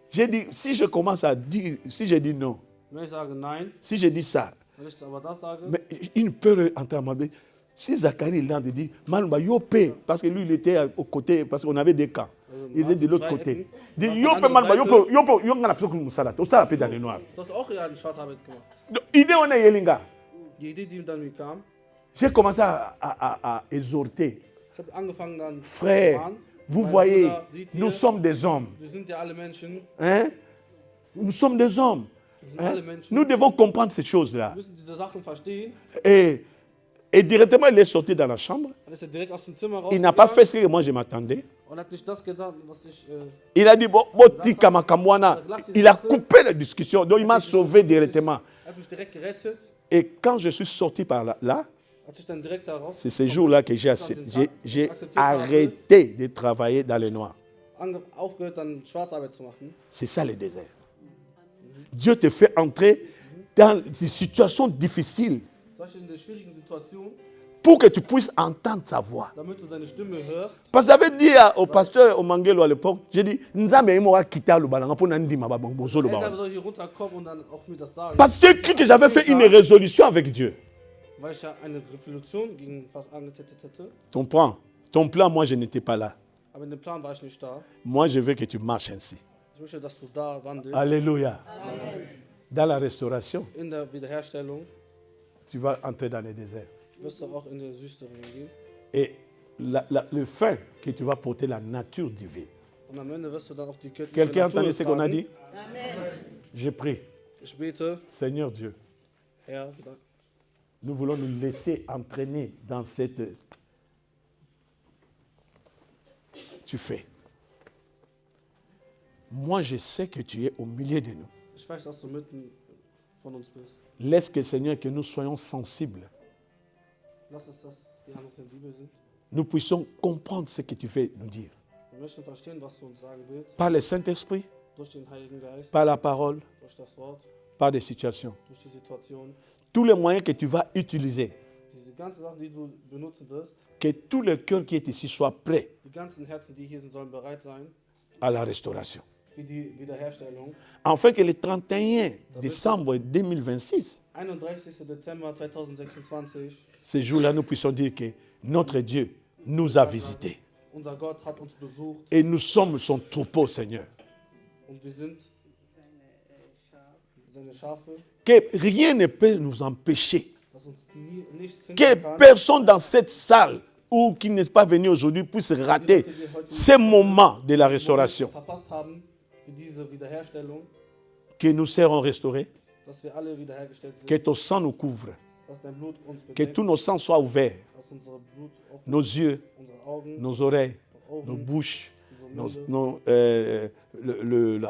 J'ai dit, si je commence à dire, si je dis non, Wenn ich sage nein, si je dis ça, wenn ich aber das sage, mais une peur entrer en moi. Si Zacharie là, il dit, Malba, yopé, parce que lui, il était au côté, parce qu'on avait des camps. Il était de l'autre côté. Il dit, yopé, Malba, yopé, yopé, yopé, yopé, dans les noirs. du hast auch ja eine Schwarzarbeit gemacht. Donc, idée, on est Yelinga. Die Idee, die dann mir kam, J'ai commencé à exhorter. ich habe angefangen dann Frère, zu fahren. vous Mein voyez, Bruder, seht ihr, nous sommes des hommes. wir sind ja alle Menschen. Hein? Nous sommes des hommes. Wir sind Hein? alle Menschen. Nous devons comprendre ces choses-là. Wir müssen diese Sachen verstehen. Et directement, il est sorti dans la chambre. Dann ist er direkt aus dem Zimmer Il n'a pas rausgegangen fait ce que moi je m'attendais. und hat nicht das getan, was ich... Il a dit, bon, tika makamwana. Il a coupé la discussion. Donc, il m'a sauvé directement. Er hat mich direkt gerettet. Et quand je suis sorti par là, Als ich dann direkt daraus c'est ce jour-là que j'ai arrêté de travailler dans le noir. aufgehört, dann Schwarzarbeit zu machen. C'est ça le désert. Dieu te fait entrer dans des situations difficiles Solche in der schwierigen Situation, pour que tu puisses entendre sa voix. damit du seine Stimme hörst. Parce que j'avais dit au pasteur Omangelo à l'époque, j'ai dit, Nzambe imoa kita lubalanga pour nandi mababa bozo Er lubalanga. selber soll hier runterkommen und dann auch mir das sagen. Parce que j'avais fait une résolution avec Dieu. Weil ich ja eine Revolution gegen was angezettelt hätte. Ton plan, moi je n'étais pas là. Aber in dem Plan war ich nicht da. Moi je veux que tu marches ainsi. Ich möchte, dass du da wandelst. Alléluia. Dans la restauration, In der Wiederherstellung tu vas entrer dans le désert. wirst du auch in der Wüste reingehen. Et le fin que tu vas porter la nature divine. Und am Ende wirst du dann auch die göttliche Quelqu'un Natur entendait ce qu'on a tragen. dit? Je prie. Ich bete, Seigneur Dieu, Herr, nous voulons nous laisser entraîner dans cette... Tu fais. Moi, je sais que tu es au milieu de nous. ich weiß, dass du mitten von uns bist. Laisse que, Seigneur, que nous soyons sensibles. Lass es, dass die anderen sensibel sind. Nous puissions comprendre ce que tu veux nous dire. Wir möchten verstehen, was du uns sagen willst. Par le Saint-Esprit, Durch den Heiligen Geist, par la parole, durch das Wort, par des situations. durch die Situation. Tous les moyens que tu vas utiliser, Diese ganzen Sachen, die du benutzen wirst, que tout le cœur qui est ici soit prêt die ganzen Herzen, die hier sind, sollen bereit sein à la restauration. für die Wiederherstellung. Afin que le 31 décembre 2026, 31. Dezember 2026, ce jour-là, nous puissions dire que notre Dieu nous a visités. unser Gott hat uns besucht Et nous sommes son troupeau, Seigneur. und wir sind seine Schafe, Que rien ne peut nous empêcher. dass uns nichts Que hindern kann. personne dans cette salle ou qui n'est pas venu aujourd'hui puisse rater ce moment de la restauration. Verpasst haben für diese Wiederherstellung, Que nous serons restaurés, dass wir alle wiederhergestellt sind, que ton sang nous couvre, dass dein Blut uns que bedeckt, tous nos sangs soient ouverts, dass unser Blut offen, nos yeux, unsere Augen, nos oreilles, Augen, nos bouches, unsere nos, Munde,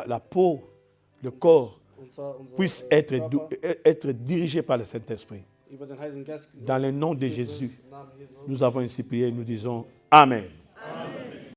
la peau, le corps unser puissent être, Körper être dirigés par le Saint-Esprit. über den Heiligen Geist. Dans le nom de Jésus, Im Namen Jesu. nous avons ainsi prié et nous disons Amen.